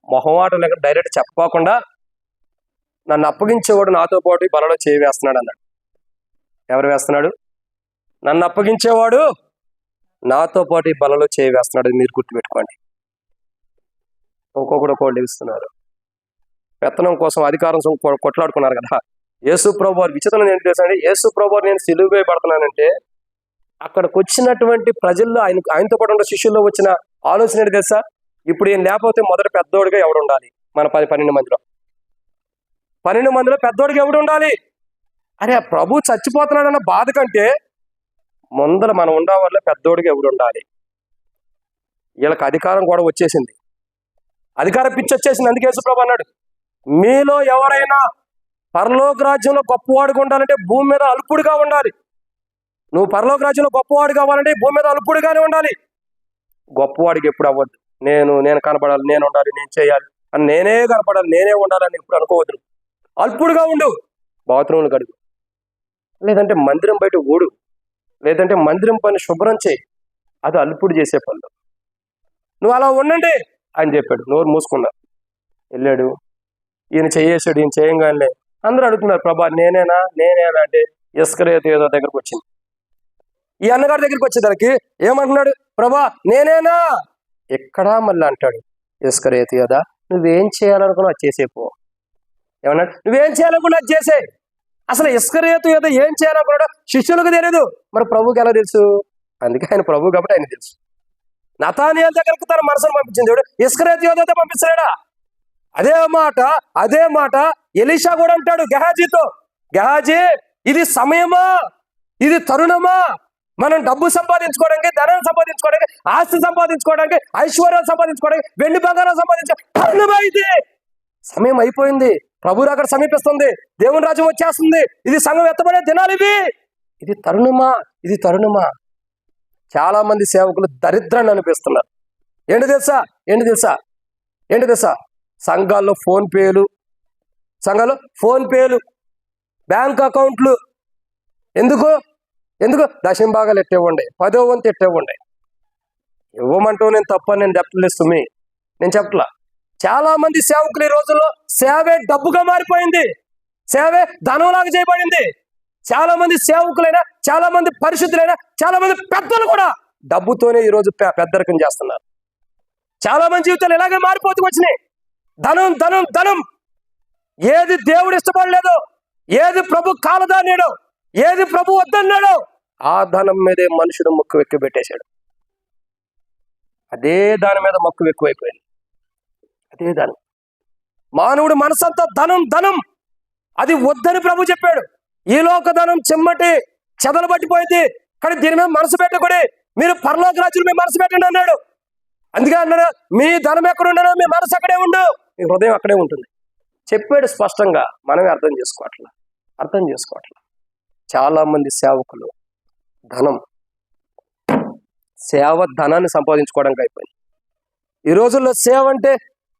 మొహమాటం లేక డైరెక్ట్ చెప్పకుండా నన్ను అప్పగించేవాడు నాతో పాటు బలలో చేయి వేస్తున్నాడు అన్నాడు. ఎవరు వేస్తున్నాడు, నన్ను అప్పగించేవాడు నాతో పాటు ఈ బలలో చేయి వేస్తున్నాడు, మీరు గుర్తుపెట్టుకోండి. ఒక్కొక్కడు ఒక్కొక్కడు ఇస్తున్నారు, పెత్తనం కోసం అధికారం కొట్లాడుకున్నారు కదా. యేసు ప్రభు వారి విచిత్రం ఏంటి తెలుసండి, యేసు ప్రభు వారు నేను సిలువ వేయబడుతున్నానంటే అక్కడికి వచ్చినటువంటి ప్రజల్లో ఆయనతో పాటు ఉన్న శిష్యుల్లో వచ్చిన ఆలోచన ఏంటి తెలుసా, ఇప్పుడు ఏం లేకపోతే మొదట పెద్దోడిగా ఎవడు ఉండాలి, మన 12 మందిలో 12 మందిలో పెద్దోడిగా ఎవడు ఉండాలి. అరే ప్రభు చచ్చిపోతున్నాడన్న బాధ కంటే ముందర మనం ఉండవల్ల పెద్దోడిగా ఎవడు ఉండాలి. వీళ్ళకి అధికారం కూడా వచ్చేసింది, అధికారం పిచ్చి వచ్చేసింది. అందుకే యేసు ప్రభు అన్నాడు, మీలో ఎవరైనా పరలోక రాజ్యంలో గొప్పవాడుగా ఉండాలంటే భూమి మీద అల్పుడుగా ఉండాలి. నువ్వు పరలోక రాజ్యంలో గొప్పవాడు కావాలంటే భూమి మీద అల్పుడుగానే ఉండాలి. గొప్పవాడికి ఎప్పుడు అవ్వద్దు, నేను కనపడాలి, నేను ఉండాలి, నేను చేయాలి అని, నేనే కనపడాలి, నేనే ఉండాలని ఎప్పుడు అనుకోవద్దు. అల్పుడుగా ఉండు, బాత్రూమ్లు కడుగు, లేదంటే మందిరం బయట ఊడు, లేదంటే మందిరం పని శుభ్రం చేయి, అది అల్పుడు చేసే పనులు. నువ్వు అలా ఉండండి అని చెప్పాడు. నోరు మూసుకున్నా వెళ్ళాడు. ఈయన చేయేసాడు. ఈయన చేయంగానే అందరూ అడుగుతున్నారు, ప్రభా నేనేనా అంటే ఇస్కరియోతు యోధా దగ్గరకు వచ్చింది. ఈ అన్నగారి దగ్గరికి వచ్చేదానికి ఏమంటున్నాడు, ప్రభా నేనేనా, ఎక్కడా మళ్ళీ అంటాడు, ఇస్కరియోతు యోధా నువ్వేం చేయాలనుకున్నా అది చేసేపో. ఏమన్నాడు, నువ్వేం చేయాలనుకున్నా అది చేసే. అసలు ఇస్కరియోతు యోధా ఏం చేయాలనుకున్నాడో శిష్యులకు తెలియదు, మరి ప్రభువుకి ఎలా తెలుసు? అందుకే ఆయన ప్రభువు కాబట్టి ఆయన తెలుసు. నతానియేలు దగ్గరకు తన మనసును పంపించింది దేవుడు, ఇస్కరియోతు యోధాతో పంపిస్తాడా? అదే మాట ఎలీషా కూడా అంటాడు గెహాజీతో, గెహాజీ ఇది సమయమా, ఇది తరుణమా, మనం డబ్బు సంపాదించుకోవడానికి, ధనం సంపాదించుకోవడానికి, ఆస్తి సంపాదించుకోవడానికి, ఐశ్వర్యం సంపాదించుకోవడానికి, వెండి బంగారం సంపాదించుకోవడానికి ఇది సమయం అయిపోయింది. ప్రభు అక్కడ సమీపిస్తుంది, దేవుని రాజ్యం వచ్చేస్తుంది, ఇది సంఘం ఎత్తబడే దినాలు ఇవి, ఇది తరుణమా. చాలా మంది సేవకులు దరిద్రాన్ని అనిపిస్తున్నారు. ఏంటి తెలుసా సంఘాల్లో ఫోన్ పేలు, బ్యాంక్ అకౌంట్లు, ఎందుకు దశంభాగాలు ఎట్టేవ్వండి, 10వ వంతు ఎట్టేవ్వండి. ఇవ్వమంటూ నేను తప్పని నేను చెప్పలేస్తుంది, నేను చెప్పట్లా. చాలా మంది సేవకులు ఈ రోజుల్లో సేవే డబ్బుగా మారిపోయింది, సేవే ధనంలాగా చేయబడింది. చాలా మంది సేవకులైనా, చాలా మంది పరిశుద్ధులైనా, చాలా మంది పెద్దలు కూడా డబ్బుతోనే ఈరోజు పెద్దరికం చేస్తున్నారు. చాలా మంది జీవితాలు ఇలాగే మారిపోతూ వచ్చినాయి. ధనం. ఏది దేవుడు ఇష్టపడలేదో, ఏది ప్రభు కాలదాన్యాడో, ఏది ప్రభు వద్దన్నాడో ఆ ధనం మీదే మనుషుడు ముక్కు వెక్కి పెట్టేశాడు. అదే దాని మీద మక్కువ ఎక్కువైపోయింది. అదే దాని మానవుడు మనసంతా ధనం ధనం, అది వద్దని ప్రభు చెప్పాడు. ఈ లోక ధనం చెమ్మటి చెదలు పట్టిపోయింది, కానీ దీని మీద మనసు పెట్టకూడదు, మీరు పరలోక రాజ్యంలో మీ మనసు పెట్టండి అన్నాడు. అందుకే అన్నాడు, మీ ధనం ఎక్కడ ఉండనో మీ మనసు అక్కడే ఉండు, మీ హృదయం అక్కడే ఉంటుంది చెప్పాడు స్పష్టంగా. మనమే అర్థం చేసుకోవట్లా. చాలా మంది సేవకులు సేవ ధనాన్ని సంపాదించుకోవడానికి అయిపోయింది. ఈ రోజుల్లో సేవ అంటే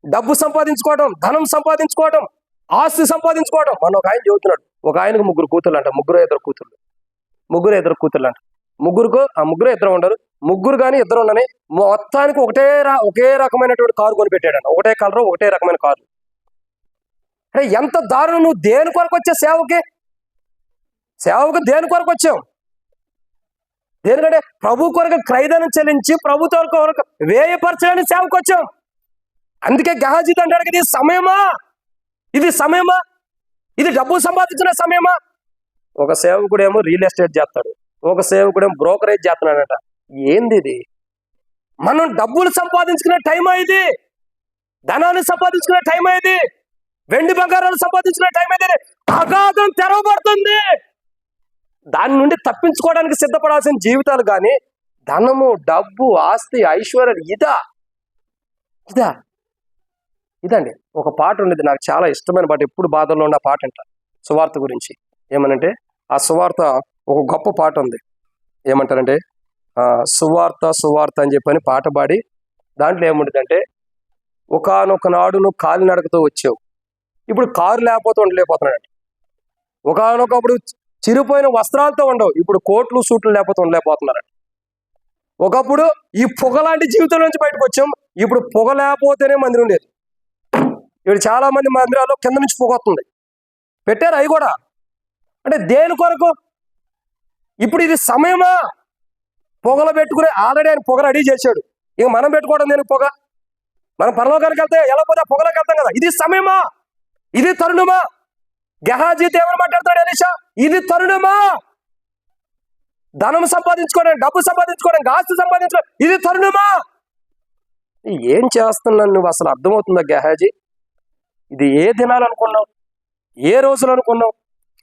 డబ్బు సంపాదించుకోవడం, ధనం సంపాదించుకోవడం, ఆస్తి సంపాదించుకోవడం. మన ఒక ఆయన చెబుతున్నాడు, ఒక ఆయనకు 3 కూతుర్లు అంట, ముగ్గురు ఇద్దరు కూతుర్లు అంట. ముగ్గురు ఇద్దరు ఉండరు, ముగ్గురు కానీ ఇద్దరు ఉండని మొత్తానికి ఒకే రకమైనటువంటి కారు కొనిపెట్టాడు. ఒకటే కలరు, ఒకటే రకమైన కారు. అంటే ఎంత దారుణం! నువ్వు దేని కొరకు వచ్చే సేవకు దేని కొరకు వచ్చావు? దేనికంటే ప్రభు కొరకు క్రయధనం చెల్లించి ప్రభుత్వ కొరకు వ్యయపరచడానికి సేవకు వచ్చాం. అందుకే గెహాజీ అంటాడు, ఇది సమయమా, ఇది డబ్బు సంపాదించిన సమయమా? ఒక సేవకుడేమో రియల్ ఎస్టేట్ చేస్తాడు, ఒక సేవకుడేమో బ్రోకరేజ్ చేస్తున్నాడట. ఏంది ఇది? మనం డబ్బులు సంపాదించుకునే టైమా ఇది? ధనాన్ని సంపాదించుకునే టైమా ఇది? వెండి బంగారాలు సంపాదించుకునే టైం ఇది? అగాధం తెరవబడుతుంది. దాని నుండి తప్పించుకోవడానికి సిద్ధపడాల్సిన జీవితాలు కానీ ధనము, డబ్బు, ఆస్తి, ఐశ్వర్యం ఇదండి. ఒక పాట ఉండేది, నాకు చాలా ఇష్టమైన పాట, ఎప్పుడు బాధల్లో ఉన్న పాట అంట, సువార్త గురించి. ఏమనంటే ఆ సువార్త ఒక గొప్ప పాట ఉంది. ఏమంటారంటే సువార్త అని చెప్పని పాట పాడి, దాంట్లో ఏముంటుందంటే, ఒకానొక నాడు నువ్వు కాలినడకతో వచ్చావు, ఇప్పుడు కారు లేకపోతే ఉండలేకపోతున్నాడు. ఒకానొకప్పుడు చిరిపోయిన వస్త్రాలతో ఉండవు, ఇప్పుడు కోట్లు సూట్లు లేకపోతే ఉండలేకపోతున్నారంట. ఒకప్పుడు ఈ పొగ లాంటి జీవితం నుంచి బయటకు వచ్చాం, ఇప్పుడు పొగ లేకపోతేనే మందిరం ఉండేది. ఇప్పుడు చాలా మంది మందిరాల్లో కింద నుంచి పొగ వస్తుంది, పెట్టారు అవి కూడా. అంటే దేని కొరకు? ఇప్పుడు ఇది సమయమా? పొగలు పెట్టుకుని ఆల్రెడీ ఆయన పొగ రెడీ చేశాడు, ఇక మనం పెట్టుకోవడం దేనికి పొగ? మనం పరలోకానికి వెళ్తే ఎలా పోతే పొగలోకి వెళ్తాం కదా. ఇది సమయమా? ఇది తరుణమా? గెహాజీ దేవుడు మాట్లాడతాడు, ఎలీషా, ఇది తరుణమా? ధనం సంపాదించుకోవడానికి, డబ్బు సంపాదించుకోవడానికి, ఆస్తి సంపాదించుకోవడం, ఇది తరుణమా? ఏం చేస్తున్నావు నువ్వు? అసలు అర్థమవుతుందా గెహాజీ? ఇది ఏ దినాలు అనుకున్నావు? ఏ రోజులు అనుకున్నావు?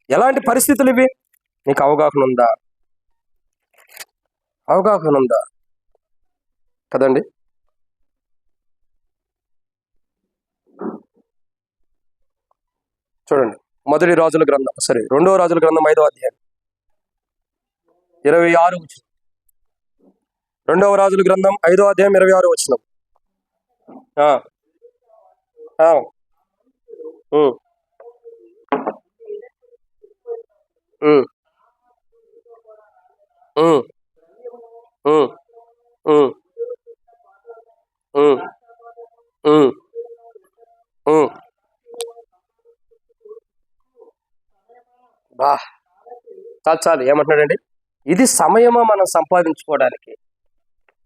ఎలాంటి పరిస్థితులు ఇవి? నీకు అవగాహన ఉందా కదండి? చూడండి, రెండవ రాజుల గ్రంథం 5వ అధ్యాయం 26 వచనం. 2వ రాజుల గ్రంథం 5వ అధ్యాయం 26 వచనం. చాలు. ఏమంటున్నాడండి? ఇది సమయమా మనం సంపాదించుకోవడానికి?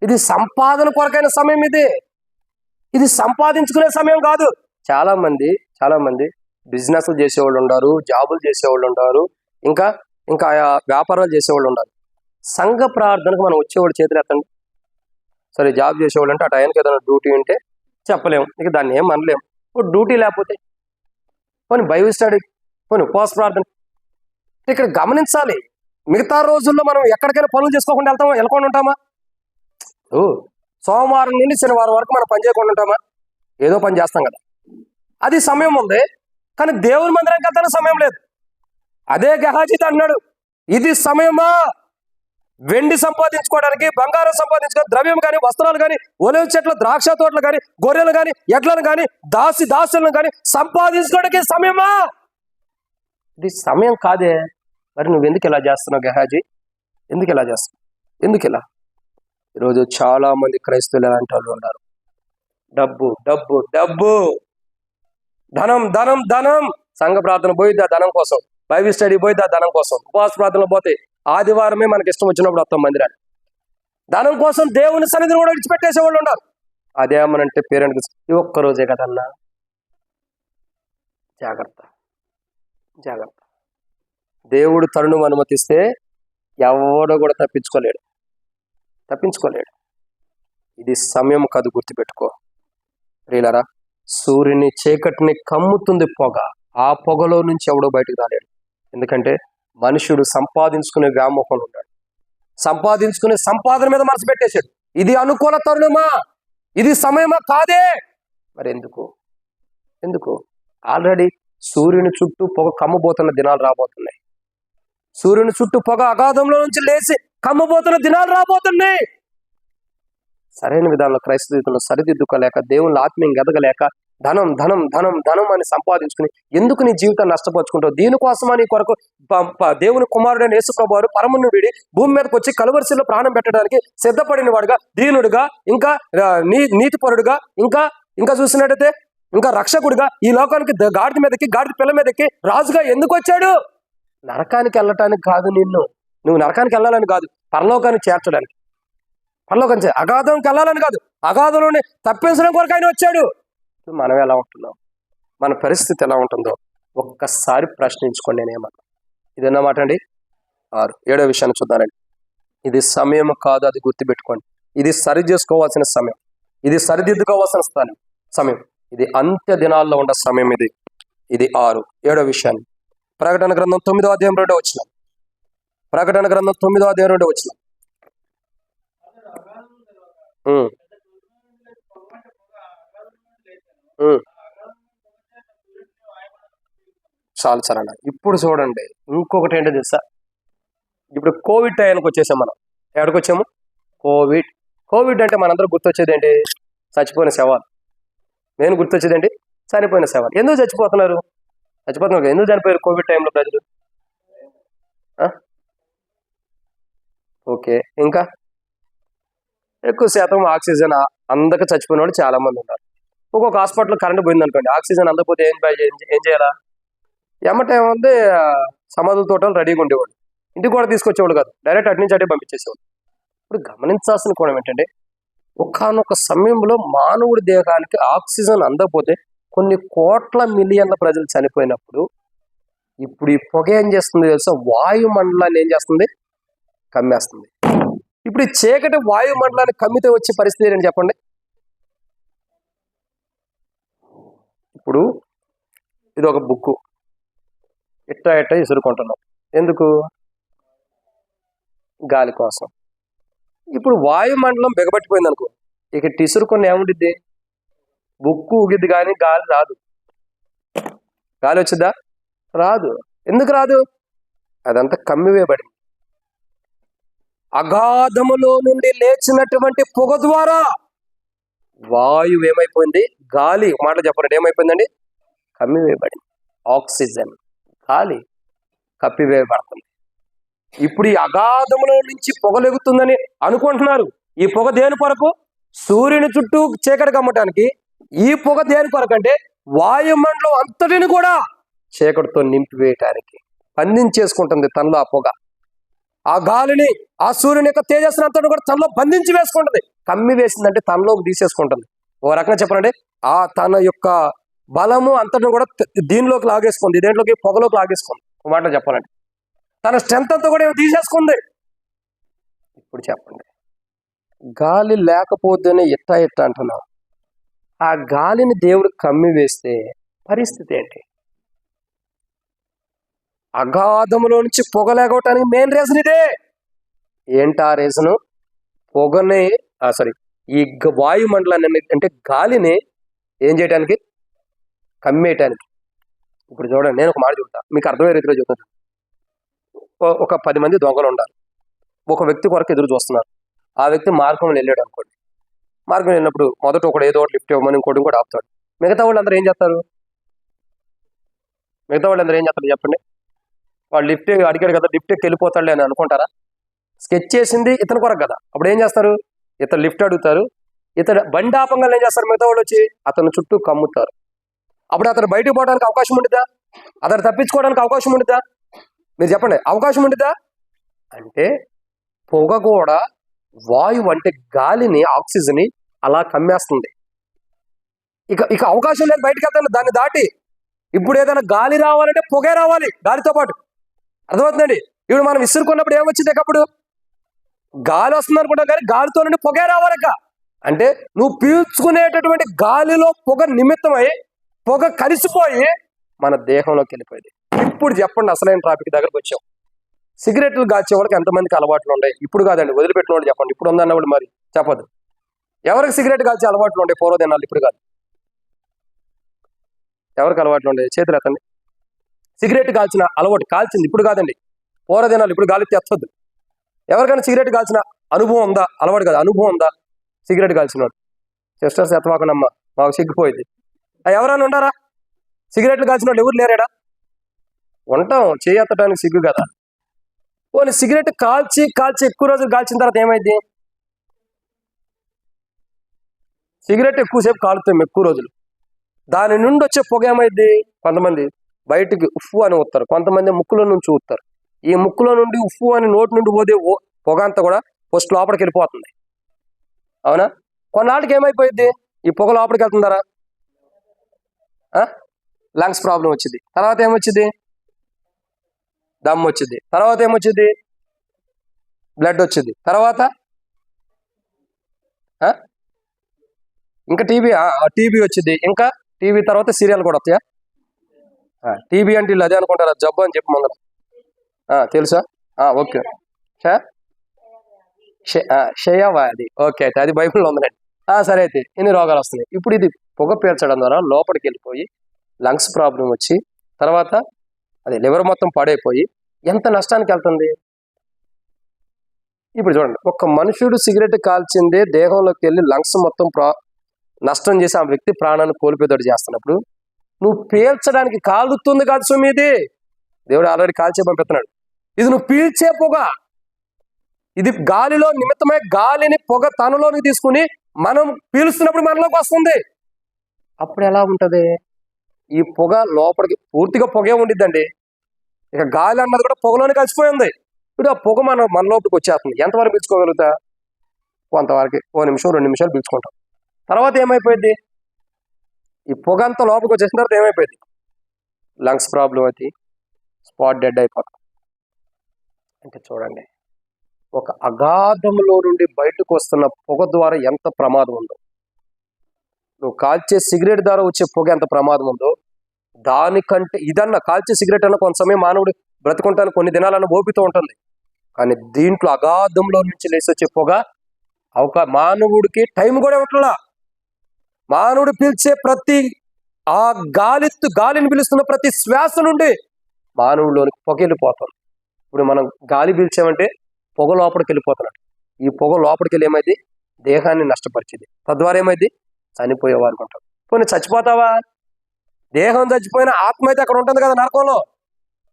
ఇది సంపాదన కొరకైన సమయం. ఇది సంపాదించుకునే సమయం కాదు. చాలా మంది బిజినెస్లు చేసేవాళ్ళు ఉన్నారు, జాబులు చేసేవాళ్ళు ఉన్నారు, ఇంకా వ్యాపారాలు చేసేవాళ్ళు ఉన్నారు. సంఘ ప్రార్థనకు మనం వచ్చేవాళ్ళు చేతులు ఎత్తండి. సరే, జాబ్ చేసేవాళ్ళు అంటే ఆ టైంకి ఏదైనా డ్యూటీ ఉంటే చెప్పలేము, ఇక దాన్ని ఏం అనలేము. డ్యూటీ లేకపోతే పోనీ బైబిల్ స్టడీ, పోనీ ఉపవాస ప్రార్థన. ఇక్కడ గమనించాలి, మిగతా రోజుల్లో మనం ఎక్కడికైనా పనులు చేసుకోకుండా వెళ్ళకుండా ఉంటామా? సోమవారం నుండి శనివారం వరకు మనం పని చేయకుండా ఉంటామా? ఏదో పని చేస్తాం కదా. అది సమయం ఉంది, కానీ దేవుని మందిరానికి వెళ్తానే సమయం లేదు. అదే గెహాజీ అన్నాడు, ఇది సమయమా? వెండి సంపాదించుకోవడానికి, బంగారం సంపాదించుకోవడానికి, ద్రవ్యం కానీ, వస్త్రాలు కానీ, ఒలివ చెట్లు, ద్రాక్ష తోటలు కానీ, గొర్రెలు కానీ, ఎడ్లను కానీ, దాసులను కానీ సంపాదించుకోవడానికి సమయమా? ఇది సమయం కాదే. మరి నువ్వు ఎందుకు ఇలా చేస్తున్నావు గెహాజీ? ఎందుకు ఇలా చేస్తున్నావు? ఎందుకు ఇలా? ఈరోజు చాలా మంది క్రైస్తవులు ఎలాంటి వాళ్ళు ఉన్నారు? డబ్బు డబ్బు డబ్బు, ధనం ధనం ధనం. సంఘ ప్రార్థన పోయిద్దా ధనం కోసం, బైబిల్ స్టడీ పోయిద్దా ధనం కోసం, ఉపవాస ప్రార్థనలు పోతే ఆదివారమే మనకి ఇష్టం వచ్చినప్పుడు వస్తాం మందిరాన్ని. ధనం కోసం దేవుని సన్నిధిని కూడా విడిచిపెట్టేసే వాళ్ళు ఉన్నారు. అదేమనంటే పేరెంట్స్, ఈ ఒక్కరోజే కదన్నా, జాగ్రత్త. దేవుడు తరుణం అనుమతిస్తే ఎవడో కూడా తప్పించుకోలేడు. ఇది సమయం కాదు, గుర్తుపెట్టుకో ప్రియులారా. సూర్యుని చీకటిని కమ్ముతుంది పొగ. ఆ పొగలో నుంచి ఎవడో బయటకు రాలేడు. ఎందుకంటే మనుషుడు సంపాదించుకునే వ్యామోహంలో ఉన్నాడు. సంపాదించుకునే సంపాదన మీద మనసు పెట్టేశాడు. ఇది అనుకూల తరుణమా, ఇది సమయమా కాదే. మరి ఎందుకు ఆల్రెడీ సూర్యుని చుట్టూ పొగ కమ్మబోతున్న దినాలు రాబోతున్నాయి. సూర్యుని చుట్టూ పొగ అగాధంలో నుంచి లేచి కమ్మబోతున్న దినాలు రాబోతున్నాయి. సరైన విధానంలో క్రైస్తవ జీవితంలో సరిదిద్దుకోలేక, దేవుని ఆత్మీయంగా ఎదగలేక, ధనం ధనం ధనం ధనం అని సంపాదించుకుని ఎందుకు నీ జీవితాన్ని నష్టపరుచుకుంటావు? దీనికోసమా నీ కొరకు దేవుని కుమారుడైన యేసు ప్రభువు పరమును వీడి భూమి మీదకి వచ్చి కలువరిశిలో ప్రాణం పెట్టడానికి సిద్ధపడిన వాడుగా, దీనుడుగా, ఇంకా నీతిపరుడుగా, ఇంకా చూసినట్టయితే ఇంకా రక్షకుడిగా ఈ లోకానికి గాడిద మీదకి, గాడిద పిల్ల మీదకి రాజుగా ఎందుకు వచ్చాడు? నరకానికి వెళ్ళటానికి కాదు. నువ్వు నరకానికి వెళ్ళాలని కాదు, పరలోకానికి చేర్చడానికి. పరలోకానికి అగాధంకి వెళ్ళాలని కాదు, అగాధంలోనే తప్పించడం కొరకు ఆయన వచ్చాడు. మనం ఎలా ఉంటున్నాం, మన పరిస్థితి ఎలా ఉంటుందో ఒక్కసారి ప్రశ్నించుకోండి. నేనేమన్నా ఇదన్నమాట అండి. 7వ విషయాన్ని చూద్దానండి. ఇది సమయం కాదు, అది గుర్తుపెట్టుకోండి. ఇది సరి చేసుకోవాల్సిన సమయం, ఇది సరిదిద్దుకోవాల్సిన సమయం, ఇది అంత్య దినాల్లో ఉన్న సమయం. ఇది 7వ విషయాన్ని ప్రకటన గ్రంథం 9వ అధ్యాయం 2వ వచనం. ప్రకటన గ్రంథం 9వ అధ్యాయం 2వ వచనం. చాలు అన్న. ఇప్పుడు చూడండి, ఇంకొకటి ఏంటో తెలుసా? ఇప్పుడు కోవిడ్ టైంకి వచ్చేసాం మనం. ఎక్కడికి వచ్చాము? కోవిడ్ అంటే మనందరూ గుర్తొచ్చేది ఏంటి? చచ్చిపోయిన శవాలు. నేను గుర్తొచ్చేది ఏంటి? చనిపోయిన శవాలు. ఎందుకు చచ్చిపోతున్నారు? ఎందుకు చనిపోయారు కోవిడ్ టైంలో ప్రజలు? ఓకే, ఇంకా ఎక్కువ శాతం ఆక్సిజన్ అందక చచ్చిపోయిన వాళ్ళు చాలా మంది ఉన్నారు. ఒక్కొక్క హాస్పిటల్ కరెంట్ పోయింది అనుకోండి, ఆక్సిజన్ అందకపోతే ఏం చేయాలా? ఏమంటే సమాధుల తోటలు రెడీగా ఉండేవాడు. ఇంటికి కూడా తీసుకొచ్చేవాడు కాదు, డైరెక్ట్ అటు నుంచి అటే పంపించేసేవాడు. ఇప్పుడు గమనించాల్సిన కోణం ఏంటంటే, ఒకానొక సమయంలో మానవుడి దేహానికి ఆక్సిజన్ అందకపోతే కొన్ని కోట్ల మిలియన్ల ప్రజలు చనిపోయినప్పుడు, ఇప్పుడు ఈ పొగ ఏం చేస్తుంది తెలుసా? వాయుమండలాన్ని ఏం చేస్తుంది? కమ్మేస్తుంది. ఇప్పుడు ఈ చీకటి వాయుమండలాన్ని కమ్మితే వచ్చే పరిస్థితి ఏంటని చెప్పండి. ఇప్పుడు ఇది ఒక బుక్కు, ఇట్ట ఇసురుకుంటున్నాం. ఎందుకు? గాలి కోసం. ఇప్పుడు వాయుమండలం బిగబట్టిపోయింది అనుకో, ఇక ఇసురుకొని ఏముండిద్ది? బుక్కు ఊగిద్ది, కానీ గాలి రాదు. గాలి వచ్చిద్దా? రాదు. ఎందుకు రాదు? అదంతా కమ్మివేయబడింది. అగాధములో నుండి లేచినటువంటి పొగ ద్వారా వాయువు ఏమైపోయింది? గాలి, మాట చెప్పండి, ఏమైపోయిందండి? కమ్మివేయబడింది. ఆక్సిజన్, గాలి కప్పివేయబడుతుంది. ఇప్పుడు ఈ అగాధములో నుంచి పొగలెగుతుందని అనుకుంటున్నారు. ఈ పొగ దేని కొరకు? సూర్యుని చుట్టూ చీకటి కమ్మటానికి. ఈ పొగ దేని కొరకు అంటే వాయుమండలం అంతటిని కూడా చీకటితో నింపివేయటానికి బంధించేసుకుంటుంది తనలో. ఆ పొగ ఆ గాలిని, ఆ సూర్యుని యొక్క తేజస్సును అంతటి కూడా తనలో బంధించి వేసుకుంటుంది. కమ్మి వేసిందంటే తనలోకి తీసేసుకుంటుంది. ఓ రకంగా చెప్పాలంటే తన యొక్క బలము అంతటిని కూడా దీనిలోకి లాగేసుకుంది, దేంట్లోకి? పొగలోకి లాగేసుకుంది. ఒక మాట చెప్పాలంటే తన స్ట్రెంత్ అంతా కూడా తీసేసుకుంది. ఇప్పుడు చెప్పండి, గాలి లేకపోతేనే ఇట్ట అంటున్నాం. ఆ గాలిని దేవుడు కమ్మి వేస్తే పరిస్థితి ఏంటి? అగాధములో నుంచి పొగ లేకపోవటానికి మెయిన్ రీజన్ ఇదే. ఏంటా రీజను? పొగని ఈ వాయుమండలాన్ని అంటే గాలిని ఏం చేయడానికి? కమ్మేయటానికి. ఇప్పుడు చూడండి, నేను ఒక మాట చెబుతా, మీకు అర్థమయ్యే రీతిలో చెబుతాను. ఒక 10 మంది దొంగలు ఉండాలి. ఒక వ్యక్తి కొరకు ఎదురు చూస్తున్నారు. ఆ వ్యక్తి మార్గంలో వెళ్ళాడు అనుకోండి. మార్గం వెళ్ళినప్పుడు మొదట ఒకడు ఏదో ఒకటి లిఫ్ట్ ఇవ్వమని ఇంకోటి కూడా ఆపుతాడు. మిగతా వాళ్ళందరూ ఏం చేస్తారు? చెప్పండి. వాళ్ళు లిఫ్ట్ అడిగాడు కదా, లిఫ్ట్ ఎక్కి వెళ్ళిపోతాడులే అని అనుకుంటారా? స్కెచ్ చేసింది ఇతని కొరకు కదా. అప్పుడు ఏం చేస్తారు? ఇతను లిఫ్ట్ అడుగుతారు, ఇతను బండి ఆపంగా ఏం చేస్తారు? మిగతా వాళ్ళు వచ్చి అతను చుట్టూ కమ్ముతారు. అప్పుడు అతను బయటకు పోవడానికి అవకాశం ఉంటుందా? అతను తప్పించుకోవడానికి అవకాశం ఉంటుందా? మీరు చెప్పండి, అవకాశం ఉంటుందా? అంటే పొగ కూడా వాయువు అంటే గాలిని, ఆక్సిజన్ అలా కమ్మేస్తుంది. ఇక అవకాశం లేదు బయటకు వెళ్తాను దాన్ని దాటి. ఇప్పుడు ఏదైనా గాలి రావాలంటే పొగే రావాలి గాలితో పాటు. అర్థమవుతుందండి? ఇప్పుడు మనం విసురుకున్నప్పుడు ఏమొచ్చింది? అప్పుడు గాలి వస్తుంది అనుకుంటాం, కానీ గాలితో నుండి పొగే రావాలి. అంటే నువ్వు పీల్చుకునేటటువంటి గాలిలో పొగ నిమిత్తమై పొగ కలిసిపోయి మన దేహంలోకి వెళ్ళిపోయింది. ఇప్పుడు చెప్పండి, అసలైన ట్రాఫిక్ దగ్గరకు వచ్చాం. సిగరెట్లు కాల్చే వాళ్ళకి ఎంతమందికి అలవాట్లు ఉన్నాయి? ఇప్పుడు కాదండి, వదిలిపెట్టిన వాళ్ళు చెప్పండి. ఇప్పుడు ఉందన్నప్పుడు మరి చెప్పదు. ఎవరికి సిగరెట్ కాల్చే అలవాట్లు ఉంటాయి పూర్వదినాలు? ఇప్పుడు కాదు. ఎవరికి అలవాట్లు ఉంటాయి? చేతులు ఎత్తండి. సిగరెట్ కాల్చిన అలవాటు కాల్చింది ఇప్పుడు కాదండి, పూర్వదినాలు. ఇప్పుడు గాలి తెచ్చొద్దు. ఎవరికైనా సిగరెట్ కాల్చిన అనుభవం ఉందా? అలవాటు కాదు, అనుభవం ఉందా? సిగరెట్ కాల్చినాడు. సిస్టర్స్ ఎత్తవాకనమ్మా, మాకు సిగ్గిపోయింది. ఎవరైనా ఉండారా సిగరెట్లు కాల్చిన వాళ్ళు? ఎవరు లేరాడా? ఉంటాం, చేయెత్తడానికి సిగ్గు కదా. పోనీ సిగరెట్ కాల్చి ఎక్కువ రోజులు కాల్చిన తర్వాత ఏమైంది? సిగరెట్ ఎక్కువసేపు కాలుతాం, ఎక్కువ రోజులు. దాని నుండి వచ్చే పొగ ఏమైంది? కొంతమంది బయటికి ఉఫ్ఫు అని ఊస్తారు, కొంతమంది ముక్కులో నుంచి ఊస్తారు. ఈ ముక్కులో నుండి ఉఫ్ఫు అని నోటి నుండి పోతే పొగ అంతా కూడా ఫస్ట్ లోపలికి వెళ్ళిపోతుంది. అవునా? కొన్నాళ్ళకి ఏమైపోయింది? ఈ పొగ లోపలికి వెళ్తుందారా? లంగ్స్ ప్రాబ్లం వచ్చింది. తర్వాత ఏమొచ్చింది? దమ్ వచ్చింది. తర్వాత ఏమొచ్చింది? బ్లడ్ వచ్చింది. తర్వాత ఇంకా టీబీ వచ్చింది. ఇంకా టీబీ తర్వాత సీరియల్ కూడా వస్తాయా? టీబీ అంటే వీళ్ళు అదే అనుకుంటారా, జబ్బు అని చెప్పి ముందర. తెలుసా? ఓకే. క్షయవ్యాధి. ఓకే, అయితే అది బైబిల్లో ఉందండి. సరే, అయితే ఇన్ని రోగాలు వస్తున్నాయి. ఇప్పుడు ఇది పొగ పీల్చడం ద్వారా లోపలికి వెళ్ళిపోయి లంగ్స్ ప్రాబ్లం వచ్చి తర్వాత అది లివర్ మొత్తం పాడైపోయి ఎంత నష్టానికి వెళ్తుంది. ఇప్పుడు చూడండి, ఒక మనుషుడు సిగరెట్ కాల్చిందే దేహంలోకి వెళ్ళి లంగ్స్ మొత్తం నష్టం చేసి ఆ వ్యక్తి ప్రాణాన్ని కోల్పోయేటట్టు చేస్తున్నప్పుడు నువ్వు పీల్చడానికి కాలుతుంది కాదు స్వామి, ఇది దేవుడు ఆల్రెడీ కాల్చే పంపిస్తున్నాడు. ఇది నువ్వు పీల్చే పొగ. ఇది గాలిలో నిమిత్తమై గాలిని పొగ తనలోకి తీసుకుని మనం పీలుస్తున్నప్పుడు మనలోకి వస్తుంది. అప్పుడు ఎలా ఉంటది? ఈ పొగ లోపలికి పూర్తిగా పొగే ఉండిద్దండి. ఇక గాలి అన్నది కూడా పొగలోనే కలిసిపోయింది. ఇప్పుడు ఆ పొగ మన లోపలికి వచ్చేస్తుంది. ఎంతవరకు పీల్చుకోగలుగుతా? కొంతవరకు, 1 నిమిషం 2 నిమిషాలు పీల్చుకుంటాం. తర్వాత ఏమైపోయింది? ఈ పొగ అంతా లోపలికి వచ్చేసిన తర్వాత ఏమైపోయింది? లంగ్స్ ప్రాబ్లం అయితే స్పాట్ డెడ్ అయిపోతాం. అంటే చూడండి, ఒక అగాధంలో నుండి బయటకు వస్తున్న పొగ ద్వారా ఎంత ప్రమాదం ఉందో, నువ్వు కాల్చే సిగరెట్ ద్వారా వచ్చే పొగ ఎంత ప్రమాదం ఉందో, దానికంటే ఇదన్నా కాల్చే సిగరెట్ అన్న కొంత సమయం మానవుడు బ్రతుకుంటాను, కొన్ని దినాలన్న ఓపిక ఉంటుంది. కానీ దీంట్లో అగాధంలో నుంచి లేచి వచ్చే పొగ మానవుడికి టైం కూడా ఇవ్వట్లా. మానవుడు పీల్చే ప్రతి ఆ గాలిని పీలుస్తున్న ప్రతి శ్వాస నుండి మానవుడిలోనికి పొగ వెళ్ళిపోతుంది. ఇప్పుడు మనం గాలి పీల్చామంటే పొగ లోపలికి వెళ్ళిపోతున్నాడు. ఈ పొగ లోపలికి వెళ్ళి ఏమైంది? దేహాన్ని నష్టపరిచింది. తద్వారా ఏమైంది? చనిపోయేవారు అనుకుంటాం. పోనీ చచ్చిపోతావా? దేహం చచ్చిపోయిన ఆత్మ అయితే అక్కడ ఉంటుంది కదా, నరకంలో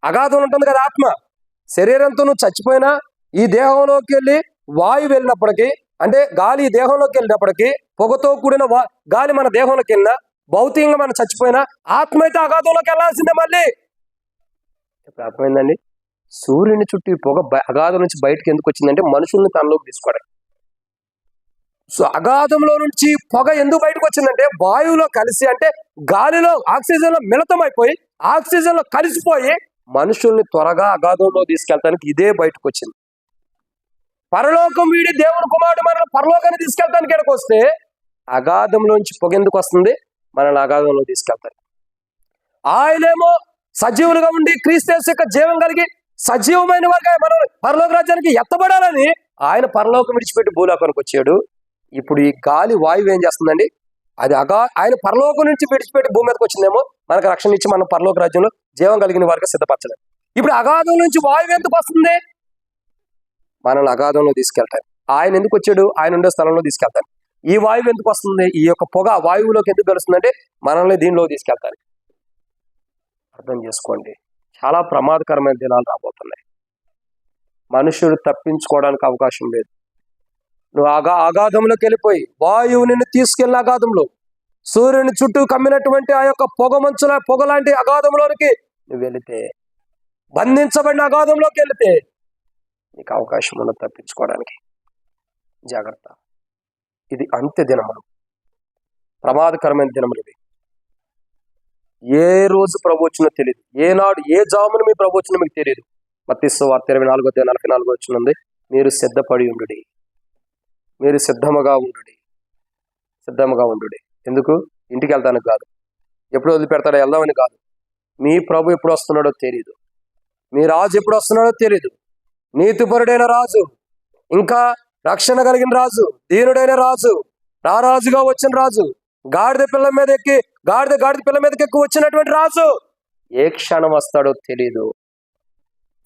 అగాధంలో ఉంటుంది కదా ఆత్మ. శరీరంతో నువ్వు చచ్చిపోయినా ఈ దేహంలోకి వెళ్ళి వాయువు వెళ్ళినప్పటికీ, అంటే గాలి ఈ దేహంలోకి వెళ్ళినప్పటికీ, పొగతో కూడిన గాలి మన దేహంలోకి వెళ్ళినా, భౌతికంగా మనం చచ్చిపోయినా ఆత్మ అయితే అగాధంలోకి వెళ్ళాల్సిందే మళ్ళీ. ఇప్పుడు అర్థమైందండి? సూర్యుని చుట్టూ పొగ అగాధం నుంచి బయటకు ఎందుకు వచ్చిందంటే మనుషుల్ని తనలోకి తీసుకోవడానికి. సో అగాధంలో నుంచి పొగ ఎందుకు బయటకు వచ్చిందంటే వాయువులో కలిసి, అంటే గాలిలో ఆక్సిజన్ లో మిళితం అయిపోయి ఆక్సిజన్ లో కలిసిపోయి మనుషుల్ని త్వరగా అగాధంలో తీసుకెళ్ళడానికి ఇదే బయటకు వచ్చింది. పరలోకం వీడి దేవుని కుమారుడు మనల్ని పరలోకాన్ని తీసుకెళ్ళడానికి ఎక్కడికి వస్తే అగాధంలోంచి పొగ ఎందుకు వస్తుంది? మనల్ని అగాధంలో తీసుకెళ్తారు. ఆయనేమో సజీవులుగా ఉండి క్రీస్తు యొక్క జీవం కలిగి సజీవమైన వారిగా మనం పరలోక రాజ్యానికి ఎత్తబడాలని ఆయన పరలోకం విడిచిపెట్టి భూలోకానికి వచ్చాడు. ఇప్పుడు ఈ గాలి వాయువు ఏం చేస్తుందండి? అది ఆయన పరలోకం నుంచి విడిచిపెట్టి భూమి మీదకి వచ్చిందేమో మనకు రక్షణ ఇచ్చి మనం పరలోక రాజ్యంలో జీవం కలిగిన వారికి సిద్ధపరచలేదు. ఇప్పుడు అగాధం నుంచి వాయువు ఎందుకు వస్తుంది? మనల్ని అగాధంలో తీసుకెళ్తాడు. ఆయన ఎందుకు వచ్చాడు? ఆయన ఉండే స్థలంలో తీసుకెళ్తాడు. ఈ వాయువు ఎందుకు వస్తుంది? ఈ యొక్క పొగ వాయువులోకి ఎందుకు కలుస్తుందంటే మనల్ని దీనిలో తీసుకెళ్తాను. అర్థం చేసుకోండి, చాలా ప్రమాదకరమైన దినాలు రాబోతున్నాయి. మనుషుడు తప్పించుకోవడానికి అవకాశం లేదు. నువ్వు అగాధంలోకి వెళ్ళిపోయి వాయువు నిన్ను తీసుకెళ్ళిన అగాధంలో, సూర్యుని చుట్టూ కమ్మినటువంటి ఆ యొక్క పొగ లాంటి అగాధంలోనికి నువ్వు వెళితే, బంధించబడిన అగాధంలోకి వెళితే నీకు అవకాశం ఉన్నది తప్పించుకోవడానికి. జాగ్రత్త, ఇది అంత్య దినములు, ప్రమాదకరమైన దినములు ఇవి. ఏ రోజు ప్రభు వచ్చినో తెలియదు, ఏనాడు ఏ జామును మీ ప్రభు వచ్చినో మీకు తెలియదు. మత్తయి సువార్త 24:44 ఉంది, మీరు సిద్ధపడి ఉండుడి, మీరు సిద్ధముగా ఉండుడి, సిద్ధముగా ఉండు. ఎందుకు? ఇంటికి వెళ్తానికి కాదు, ఎప్పుడు వదిలిపెడతాడో వెళ్దామని కాదు. మీ ప్రభు ఎప్పుడు వస్తున్నాడో తెలియదు, మీ రాజు ఎప్పుడు వస్తున్నాడో తెలియదు. నీతిపరుడైన రాజు, ఇంకా రక్షణ కలిగిన రాజు, దీనుడైన రాజు, రారాజుగా వచ్చిన రాజు, గాడిద పిల్ల మీద ఎక్కి గాడిద పిల్ల మీదకి ఎక్కువ వచ్చినటువంటి రాజు ఏ క్షణం వస్తాడో తెలియదు.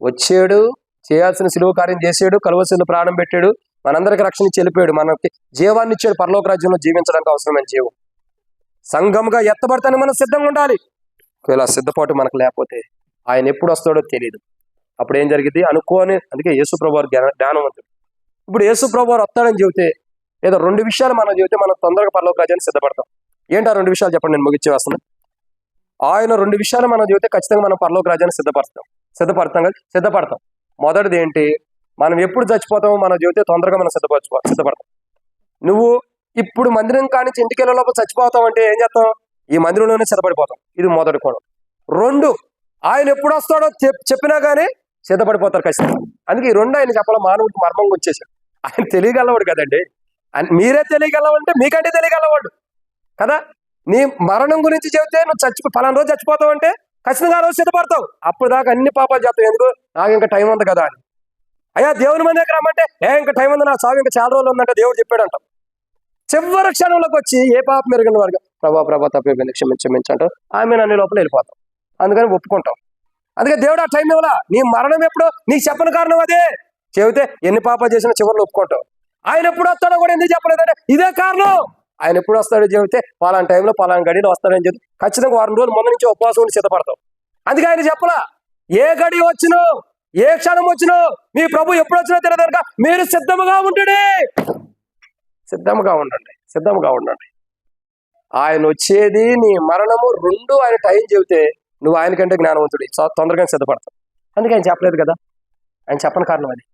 వచ్చాడు, చేయాల్సిన సిలువ కార్యం చేసాడు, కలువసిలో ప్రాణం పెట్టాడు, మనందరికి రక్షణ చెల్లిపోయాడు, మనకి జీవాన్ని ఇచ్చాడు, పరలోక రాజ్యంలో జీవించడానికి అవసరమైన జీవం. సంఘంగా ఎత్తబడతానికి మనం సిద్ధంగా ఉండాలి. ఒకవేళ సిద్ధపాటు మనకు లేకపోతే ఆయన ఎప్పుడు వస్తాడో తెలియదు. అప్పుడు ఏం జరిగింది అనుకోని. అందుకే యేసుప్రభు వారు జ్ఞానవంతుడు. ఇప్పుడు యేసుప్రభు వారు వస్తాడని చెబితే ఏదో 2 విషయాలు మనం చెబితే మనం తొందరగా పరలోక రాజ్యాన్ని సిద్ధపడతాం. ఏంటి ఆ 2 విషయాలు చెప్పండి, నేను ముగిచ్చే వస్తున్నాను. ఆయన 2 విషయాలు మనం చెబితే ఖచ్చితంగా మనం పరలోక రాజ్యాన్ని సిద్ధపడతాం. మొదటిది ఏంటి? మనం ఎప్పుడు చచ్చిపోతామో మనం చెబితే తొందరగా మనం సిద్ధపడతాం. నువ్వు ఇప్పుడు మందిరం కానించి ఇంటికి వెళ్ళే లోపల చచ్చిపోతావు అంటే ఏం చేస్తాం? ఈ మందిరంలోనే సిద్ధపడిపోతాం. ఇది మొదటి కోణం. 2, ఆయన ఎప్పుడు వస్తాడో చెప్పినా కానీ సిద్ధపడిపోతారు ఖచ్చితంగా. అందుకే ఈ 2 ఆయన చెప్పాల. మానవుడికి మర్మంగా వచ్చేసాడు. ఆయన తెలియగలవాడు కదండి. మీరే తెలియగలవంటే మీకంటే తెలియగలవాడు కదా. నీ మరణం గురించి చెబితే నువ్వు ఫలానా రోజు చచ్చిపోతావు అంటే ఖచ్చితంగా ఆ రోజు సిద్ధపడతావు. అప్పుడు దాకా అన్ని పాపాలు చేస్తావు. ఎందుకు? నాకు ఇంకా టైం ఉంది కదా అని. అయ్యా దేవుని మంది దగ్గర రమ్మంటే ఇంకా టైం ఉంది, నా సాగు ఇంకా చాలా రోజులు ఉందంటే దేవుడు చెప్పాడంటాం. చివరి క్షణంలోకి వచ్చి ఏ పాప మెరుగిన వారుగా ప్రభా తప్పైపోయింది క్షమించంటూ ఆమె అన్ని లోపల వెళ్ళిపోతాం. అందుకని ఒప్పుకుంటాం. అందుకే దేవుడు ఆ టైం ఇవ్వాలా. నీ మరణం ఎప్పుడు నీకు చెప్పని కారణం అదే. చెబితే ఎన్ని పాపాలు చేసినా చివరిలో ఒప్పుకుంటాం. ఆయన ఎప్పుడు వస్తాడో కూడా ఎందుకు చెప్పలేదంటే ఇదే కారణం. ఆయన ఎప్పుడు వస్తాడో చెబితే పలానా టైంలో పలానా గడిలో వస్తాడని చెప్పి ఖచ్చితంగా 1 రోజులు ముందు నుంచి ఉపవాసం ఉండి సిద్ధపడతాం. అందుకే ఆయన చెప్పలా ఏ గడి వచ్చినో ఏ క్షణం వచ్చినో మీ ప్రభు ఎప్పుడు వచ్చినా తెలియదు కనుక మీరు సిద్ధముగా ఉండండి. ఆయన వచ్చేది, నీ మరణము 2 ఆయన టైం చెబితే నువ్వు ఆయనకంటే జ్ఞానవంతుడి, తొందరగానే సిద్ధపడతావు. అందుకే ఆయన చెప్పలేదు కదా. ఆయన చెప్పని కారణం అది.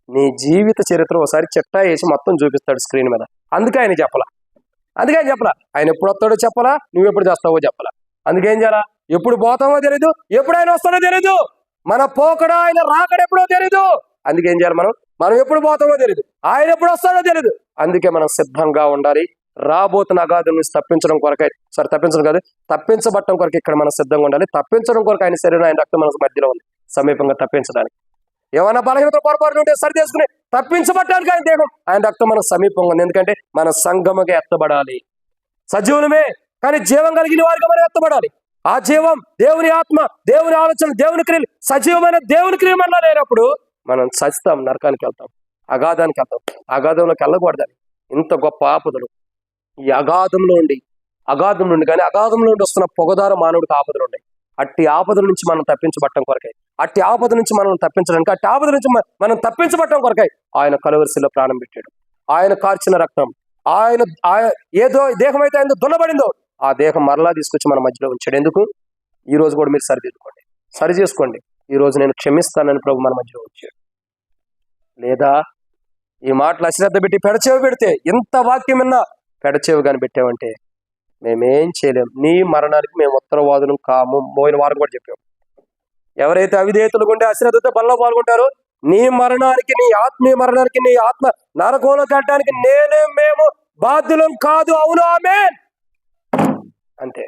నీ జీవిత చరిత్ర ఒకసారి చిట్టా వేసి మొత్తం చూపిస్తాడు స్క్రీన్ మీద. అందుకే ఆయన చెప్పలా. ఆయన ఎప్పుడు వస్తాడో చెప్పాలా, నువ్వు ఎప్పుడు చేస్తావో చెప్పాలా. అందుకేం చేయాలా? ఎప్పుడు పోతామో తెలీదు, ఎప్పుడు ఆయన వస్తాడో తెలీదు, మన పోకడ ఆయన రాకడ ఎప్పుడో తెలీదు. అందుకేం చేయాలి? మనం ఎప్పుడు పోతామో తెలీదు, ఆయన ఎప్పుడు వస్తాడో తెలీదు. అందుకే మనం సిద్ధంగా ఉండాలి. రాబోతున్న అగాధం నుంచి తప్పించడం కొరకై తప్పించబట్టడం కొరకు ఇక్కడ మనం సిద్ధంగా ఉండాలి. తప్పించడం కొరకు ఆయన శరీరం, ఆయన రక్తం మన మధ్యలో ఉంది సమీపంగా తప్పించడానికి. ఏమైనా బలహీనత పొరపాటు ఉంటే సరి చేసుకుని తప్పించబట్టడానికి ఆయన దేహం, ఆయన రక్తం మన సమీపంగా ఉంది. ఎందుకంటే మన సంఘముగా ఎత్తబడాలి. సజీవులమే కానీ జీవం కలిగిన వారిగా మనం ఎత్తబడాలి. ఆ జీవం దేవుని ఆత్మ, దేవుని ఆలోచన, దేవుని క్రియలు, సజీవమైన దేవుని క్రియ మనలో లేనప్పుడు మనం చస్తాం, నరకానికి వెళ్తాం, అగాధానికి వెళ్తాం. అగాధంలోకి వెళ్ళకూడదని ఇంత గొప్ప ఆపదలు ఈ అగాధంలో నుండి కానీ అగాధంలో నుండి వస్తున్న పొగదార మానవుడికి ఆపదలు ఉన్నాయి. అట్టి ఆపదల నుంచి మనం తప్పించబట్టడం కొరకై, అట్టి ఆపద నుంచి మనం తప్పించడానికి, అట్టి ఆపద నుంచి మనం తప్పించబట్టడం కొరకై ఆయన కలువరిశిలో ప్రాణం పెట్టాడు. ఆయన కార్చిన రక్తం, ఆయన ఏదో దేహం అయితే ఆయన దున్నబడిందో ఆ దేహం మరలా తీసుకొచ్చి మన మధ్యలో ఉంచాడు. ఎందుకు? ఈ రోజు కూడా మీరు సరి చేసుకోండి. ఈ రోజు నేను క్షమిస్తానని ప్రభు మన మధ్యలో ఉంచాడు. లేదా ఈ మాటలు అశ్రద్ధ పెట్టి పెడచేవి పెడితే, ఇంత వాక్యం విన్నా పెడచేవి కానీ పెట్టామంటే మేమేం చేయలేం. నీ మరణానికి మేము ఉత్తరవాదులు కాము. పోయిన వారం కూడా చెప్పాము. ఎవరైతే అవిధేయతలు ఉండే అశ్రద్ధతో బల్లో పాల్గొంటారో నీ మరణానికి, నీ ఆత్మీయ మరణానికి, నీ ఆత్మ నరకంలో కట్టడానికి మేము బాధ్యులం కాదు. అవును, ఆమేన్. అంతే.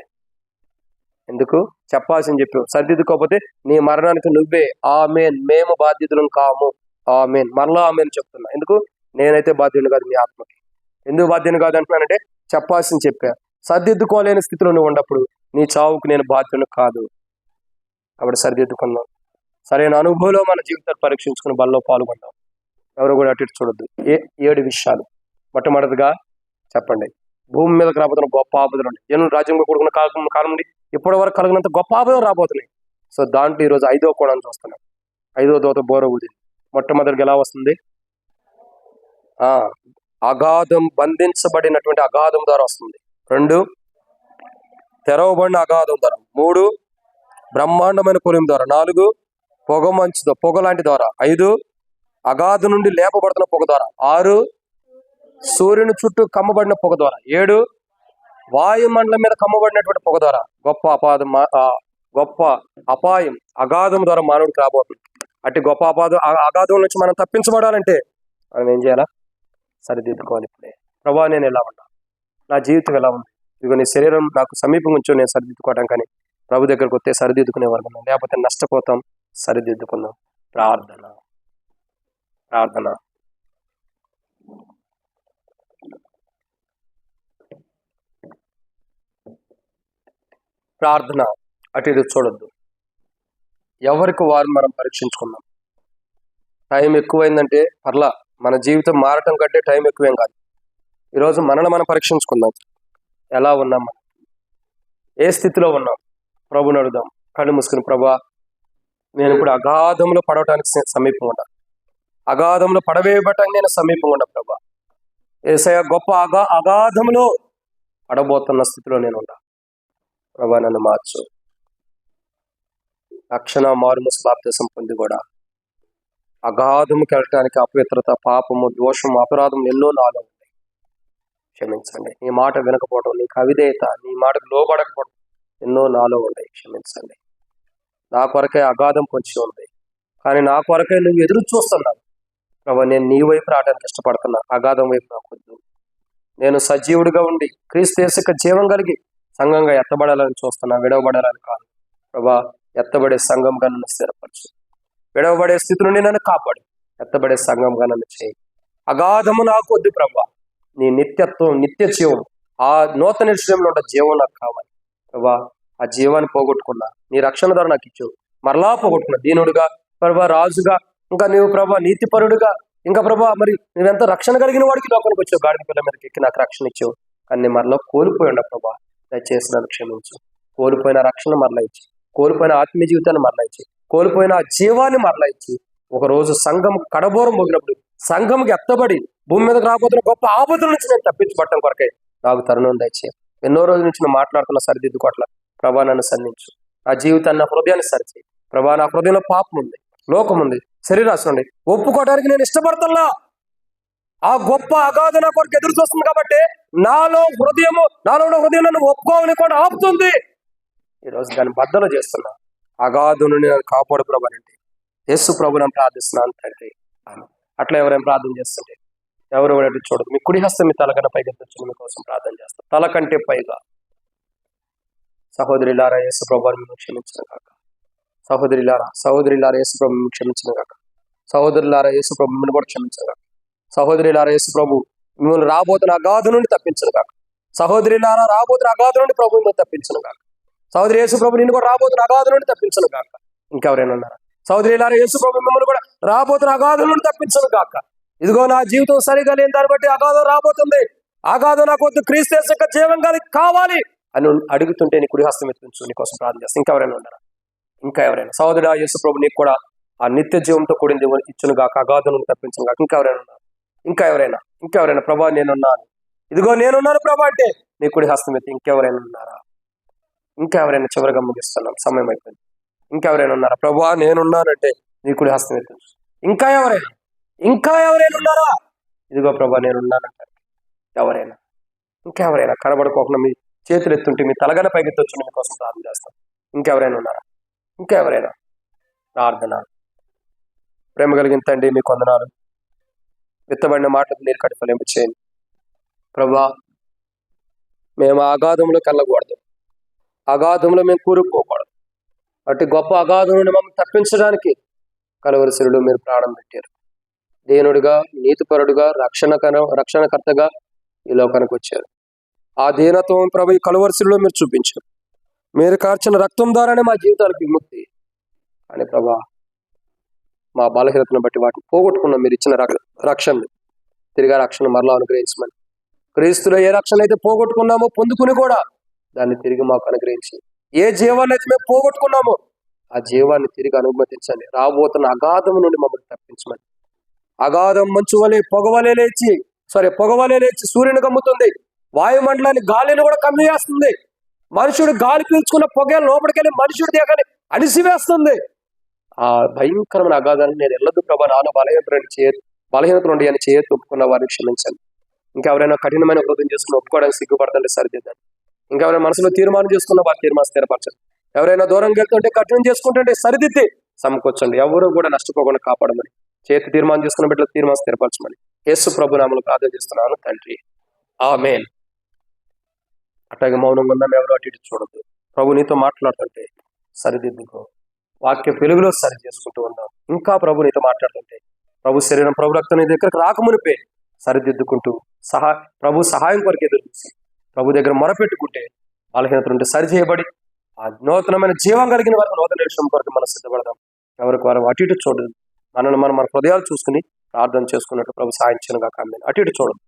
ఎందుకు చెప్పాల్సింది చెప్పావు. సర్దిద్దుకోకపోతే నీ మరణానికి నువ్వే ఆమేన్, మేము బాధ్యతలం కాము, ఆమేన్. మరలా ఆమేన్ చెప్తున్నా. ఎందుకు? నేనైతే బాధ్యుని కాదు మీ ఆత్మకి. ఎందుకు బాధ్యుని కాదు అంటున్నానంటే చెప్పాల్సింది చెప్పా. సర్దిద్దుకోలేని స్థితిలో నువ్వు ఉన్నప్పుడు నీ చావుకు నేను బాధ్యుని కాదు. కాబట్టి సరిదిద్దుకుందాం. సరైన అనుభవంలో మన జీవితాన్ని పరీక్షించుకుని బల్లో పాల్గొందాం. ఎవరు కూడా అటు చూడొద్దు. 7 విషయాలు. మొట్టమొదటిగా చెప్పండి, భూమి మీదకి రాబోతున్న గొప్ప ఆపదలు ఉన్నాయి. జనులు రాజ్యంగా కూడుకున్న కాలం నుండి ఇప్పటి వరకు కలిగినంత గొప్ప ఆపదలు రాబోతున్నాయి. సో దాంట్లో ఈరోజు 5వ కోణాన్ని చూస్తున్నాం. 5వ దూత బోర ఊదింది. మొట్టమొదటిగా ఎలా వస్తుంది? అగాధం, బంధించబడినటువంటి అగాధం ద్వారా వస్తుంది. 2 తెరవబడిన అగాధం ద్వారా. 3 బ్రహ్మాండమైన కొలిమి ద్వారా. 4 పొగ లాంటి ద్వారా. 5 అగాధం నుండి లేపబడుతున్న పొగ ద్వారా. 6 సూర్యుని చుట్టూ కమ్మబడిన పొగ ద్వారా. 7 వాయుమండలం మీద కమ్మబడినటువంటి పొగ ద్వారా. గొప్ప అపాయం అగాధం ద్వారా మానవుడికి రాబోతుంది. అట్టి గొప్ప అగాధం నుంచి మనం తప్పించబడాలంటే మనం ఏం చేయాలా? సరిదిద్దుకోవాలి. ఇప్పుడే ప్రభా నేను ఎలా ఉన్నా, నా జీవితం ఎలా ఉంది, ఇదిగో నీ శరీరం నాకు సమీపం ఉంచో నేను సరిదిద్దుకోవడం, కానీ ప్రభు దగ్గరకు వస్తే సరిదిద్దుకునే వాళ్ళం, లేకపోతే నష్టపోతాం. సరిదిద్దుకుందాం. ప్రార్థన ప్రార్థన ప్రార్థన అటు ఇటు చూడొద్దు. ఎవరికి వారు మనం పరీక్షించుకుందాం. టైం ఎక్కువైందంటే పర్లా, మన జీవితం మారటం కంటే టైం ఎక్కువేం కాదు. ఈరోజు మనల్ని మనం పరీక్షించుకుందాం. ఎలా ఉన్నాం, మనం ఏ స్థితిలో ఉన్నాం, ప్రభుని అడుగుదాం. కళ్ళు మూసుకుని, ప్రభా నేను ఇప్పుడు అగాధంలో పడవటానికి సమీపం ఉన్నా, అగాధంలో పడవేయబటానికి నేను సమీపం ఉన్నా ప్రభా. యేసయ్య గొప్ప అగాధంలో పడబోతున్న స్థితిలో నేను ఉన్నా ప్రభా, నన్ను మార్చు. రక్షణ మారుమూసి బాప్తిసం పొంది కూడా అగాధముకి వెళ్ళటానికి అపవిత్రత, పాపము, దోషము, అపరాధం ఎన్నో నాలో ఉన్నాయి. క్షమించండి. నీ మాట వినకపోవడం, నీకు అవిధేయత, నీ మాటకు లోబడకపోవడం ఎన్నో నాలో ఉన్నాయి. క్షమించండి. నా కొరకే అగాధం పొంచి ఉంది, కానీ నా కొరకే నువ్వు ఎదురు చూస్తున్నావు ప్రభా. నేను నీ వైపు రావడానికి ఇష్టపడుతున్నా. అగాధం వైపు నాకు వద్దు. నేను సజీవుడిగా ఉండి క్రీస్తు యేసుకు జీవం కలిగి సంఘంగా ఎత్తబడాలని చూస్తున్నా, విడవబడాలని కాదు ప్రభా. ఎత్తబడే సంఘంగా నన్ను స్థిరపరచు. విడవబడే స్థితి నుండి నన్ను కాపాడు. ఎత్తబడే సంఘంగా నన్ను చేయి. అగాధము నాకు వద్దు ప్రభా. నీ నిత్యత్వం, నిత్య జీవం, ఆ నూతన విషయంలో ఉన్న జీవం నాకు కావాలి ప్రభా. ఆ జీవాన్ని పోగొట్టుకున్నా, నీ రక్షణ ద్వారా నాకు ఇచ్చావు. మరలా పోగొట్టుకున్నా దీనుడుగా ప్రభా, రాజుగా, ఇంకా నీవు ప్రభా నీతిపరుడుగా, ఇంకా ప్రభా మరి నువ్వెంత రక్షణ కలిగిన వాడికి లోపలికి వచ్చావు. గాడిద పిల్ల మీదకి ఎక్కి నాకు రక్షణ ఇచ్చావు, కానీ నేను మరలా కోల్పోయి ఉండ ప్రభా. దయచేసి నన్ను క్షమించు. కోల్పోయిన రక్షణ మరలా ఇచ్చి, కోల్పోయిన ఆత్మీయ జీవితాన్ని మరలా ఇచ్చి, కోల్పోయిన ఆ జీవాన్ని మరలా ఇచ్చి, ఒకరోజు సంఘం కడబోరం మోగినప్పుడు సంఘంకి ఎత్తబడి భూమి మీదకి రాబోతున్న గొప్ప ఆపదల నుంచి నేను తప్పించబట్టడం కొరకే నాకు తరుణం దయచేయి. ఎన్నో రోజుల నుంచి నేను మాట్లాడుతున్న సరిదిద్దుకోవట్ల ప్రభా, నన్ను సంధించు. నా జీవితాన్ని, నా హృదయాన్ని సరిచేయి ప్రభా. నా హృదయంలో పాపం ఉంది, లోకం ఉంది, శరీరాశం ఉంది. ఒప్పుకోవడానికి నేను ఇష్టపడతల్లా. ఆ గొప్ప అగాధ నా కొరకు ఎదురు చూస్తుంది కాబట్టి నాలో ఉన్న హృదయం నన్ను ఒప్పుకోవని కూడా ఆపుతుంది. ఈరోజు దాన్ని బద్దలు చేస్తున్నా. అగాధు నుండి నన్ను కాపాడు ప్రభు అంటే యేసు ప్రభు నన్ను ప్రార్థిస్తున్నాను తండ్రి. అట్లా ఎవరైనా ప్రార్థన చేస్తుంటే ఎవరు చూడదు. మీ కుడి హస్తం మీ తలకన్నా పైకి ఎత్తొచ్చు, మీకోసం ప్రార్థన చేస్తాం. తల కంటే పైగా సహోదరులారా యేసు ప్రభు మిమ్మల్ని క్షమించిన కాక. సహోదరులారా యేసు ప్రభు మిమ్మల్ని క్షమించిన కాక. సహోదరులారా యేసు ప్రభు మిమ్మల్ని కూడా క్షమించిన కాక. సహోదరులారా యేసు ప్రభు మిమ్మల్ని రాబోతున్న అగాధ నుండి తప్పించను కాక. సహోదరులారా రాబోతున్న అగాధ నుండి ప్రభు మిమ్మల్ని తప్పించను కాక. సహోదరి యేసు ప్రభు నిన్ను కూడా రాబోతున్న అగాధ నుండి తప్పించను కాక. ఇంకెవరైనా ఉన్నారా? సహోదరులారా యేసు ప్రభు మిమ్మల్ని కూడా రాబోతున్న అగాధ నుండి తప్పించను కాక. ఇదిగో నా జీవితం సరిగా లేని దాన్ని బట్టి అగాధం రాబోతుంది. అగాధం నాకు వద్దు, క్రీస్తు యేసు యొక్క జీవం కావాలి అని అడుగుతుంటే నీ కుడి హస్తం ఎత్తించు, నీకోసం ప్రార్థన చేస్తాను. ఇంకెవరైనా ఉన్నారా? ఇంకా ఎవరైనా? సహోదరుడా యేసు ప్రభు నీకు కూడా ఆ నిత్య జీవంతో కూడింది ఇచ్చును గాక, అగాధం నుండి తప్పించును గాక. ఇంకెవరైనా ఉన్నారు? ఇంకెవరైనా ప్రభా నేనున్నాను, ఇదిగో నేనున్నాను ప్రభా అంటే నీ కుడి హస్తం ఎత్తి. ఇంకెవరైనా ఉన్నారా? ఇంకెవరైనా? చివరిగా ముగిస్తున్నాం, సమయం అయిపోయింది. ఇంకెవరైనా ఉన్నారా? ప్రభా నేనున్నానంటే నీ కుడి హస్తం ఎత్తించు. ఇంకా ఎవరైనా ఉన్నారా? ఇదిగో ప్రభా నేనున్నానంటారు. ఎవరైనా? ఇంకెవరైనా? కనబడుకోకుండా మీ చేతులు ఎత్తుంటే మీ తలగన పైకి ఎత్తొచ్చు, మీకోసం ప్రార్థన చేస్తాం. ఇంకెవరైనా ఉన్నారా? ఇంకెవరైనా? ప్రార్థన. ప్రేమ కలిగిన తండ్రి మీకు వందనాలు. విత్తబడిన మాటలకు నీరు కట్టుకోలేము చేయండి ప్రభా. మేము అగాధంలో కళ్ళకూడదు, అగాధంలో మేము కూరుకుపోకూడదు. అటు గొప్ప అగాధం నుండి మమ్మల్ని తప్పించడానికి కలువరి శిలువలో మీరు ప్రాణం పెట్టారు. దీనుడిగా, నీతిపరుడుగా, రక్షణకర్తగా ఈ లోకానికి వచ్చారు. ఆ దీనత్వం ప్రభు ఈ కలువరి శిలువలో మీరు చూపించారు. మీరు కార్చిన రక్తం ద్వారానే మా జీవితాలకు విముక్తి అని ప్రభా. మా బలహీనతను బట్టి వాటిని పోగొట్టుకున్న మీరు ఇచ్చిన రక్షణని తిరిగి రక్షణ మరలా అనుగ్రహించమని, క్రీస్తులో ఏ రక్షణ అయితే పోగొట్టుకున్నామో పొందుకుని కూడా దాన్ని తిరిగి మాకు అనుగ్రహించి, ఏ జీవాన్ని అయితే మేము పోగొట్టుకున్నామో ఆ జీవాన్ని తిరిగి అనుమతించండి. రాబోతున్న అగాధం నుండి మమ్మల్ని తప్పించమని. అగాధం మంచు వలె పొగవలే లేచి సూర్యుని కమ్ముతుంది. వాయుమండలాన్ని, గాలిని కూడా కమ్మివేస్తుంది. మనుషుడు గాలి పీల్చుకున్న పొగ లోపలికెళ్ళి మనుషుడి దేహాన్ని అణిసివేస్తుంది. ఆ భయంకరమైన అగాధాన్ని నేను ఎల్లదు ప్రభా, నాలో బలహీనత నుండి అని చేయొద్దు ఒప్పుకున్న వారిని క్షమించండి. ఇంకెవరైనా కఠినమైన హృదయం చేసుకుని ఒప్పుకోవడానికి సిగ్గుపడుతుంటే సరిదిద్దండి. ఇంకెవరైనా మనసులో తీర్మానం చేసుకున్న వారి తీర్మానం స్థిరపరచండి. ఎవరైనా దూరంగా వెళ్తుంటే కఠినం చేసుకుంటుంటే సరిదిద్ది సమకూర్చండి. ఎవరు కూడా నష్టపోకుండా కాపాడమని, చేతి తీర్మానం చేసుకున్న బిడ్డలు తీర్మానం స్థిరపరచమని యేసు ప్రభు నామములో ప్రార్థన చేస్తున్నాను తండ్రి. ఆమేన్. అట్లాగే మౌనంగా ఉన్నాం, ఎవరు అటు ఇటు చూడద్దు. ప్రభు నీతో మాట్లాడుతుంటే సరిదిద్దుకో, వాక్య వెలుగులో సరి చేసుకుంటూ ఉన్నాం. ఇంకా ప్రభు నీతో మాట్లాడుతుంటే ప్రభు శరీరం, ప్రభు రక్తం నీ దగ్గరకు రాకమునిపే సరిదిద్దుకుంటూ ప్రభు సహాయం కొరకు ఎదురు చూసి ప్రభు దగ్గర మొరపెట్టుకుంటే బలహీనత నుండి సరి చేయబడి ఆ నూతనమైన జీవం కలిగిన వరకు నూతన విషయం కొరకు మనం సిద్ధపడదాం. ఎవరికి వారు అటు ఇటు చూడదు, మన హృదయాలు చూసుకుని ప్రార్థన చేసుకున్నట్టు ప్రభు సాయించను గాక. ఆమేన్. అటు ఇటు చూడదు.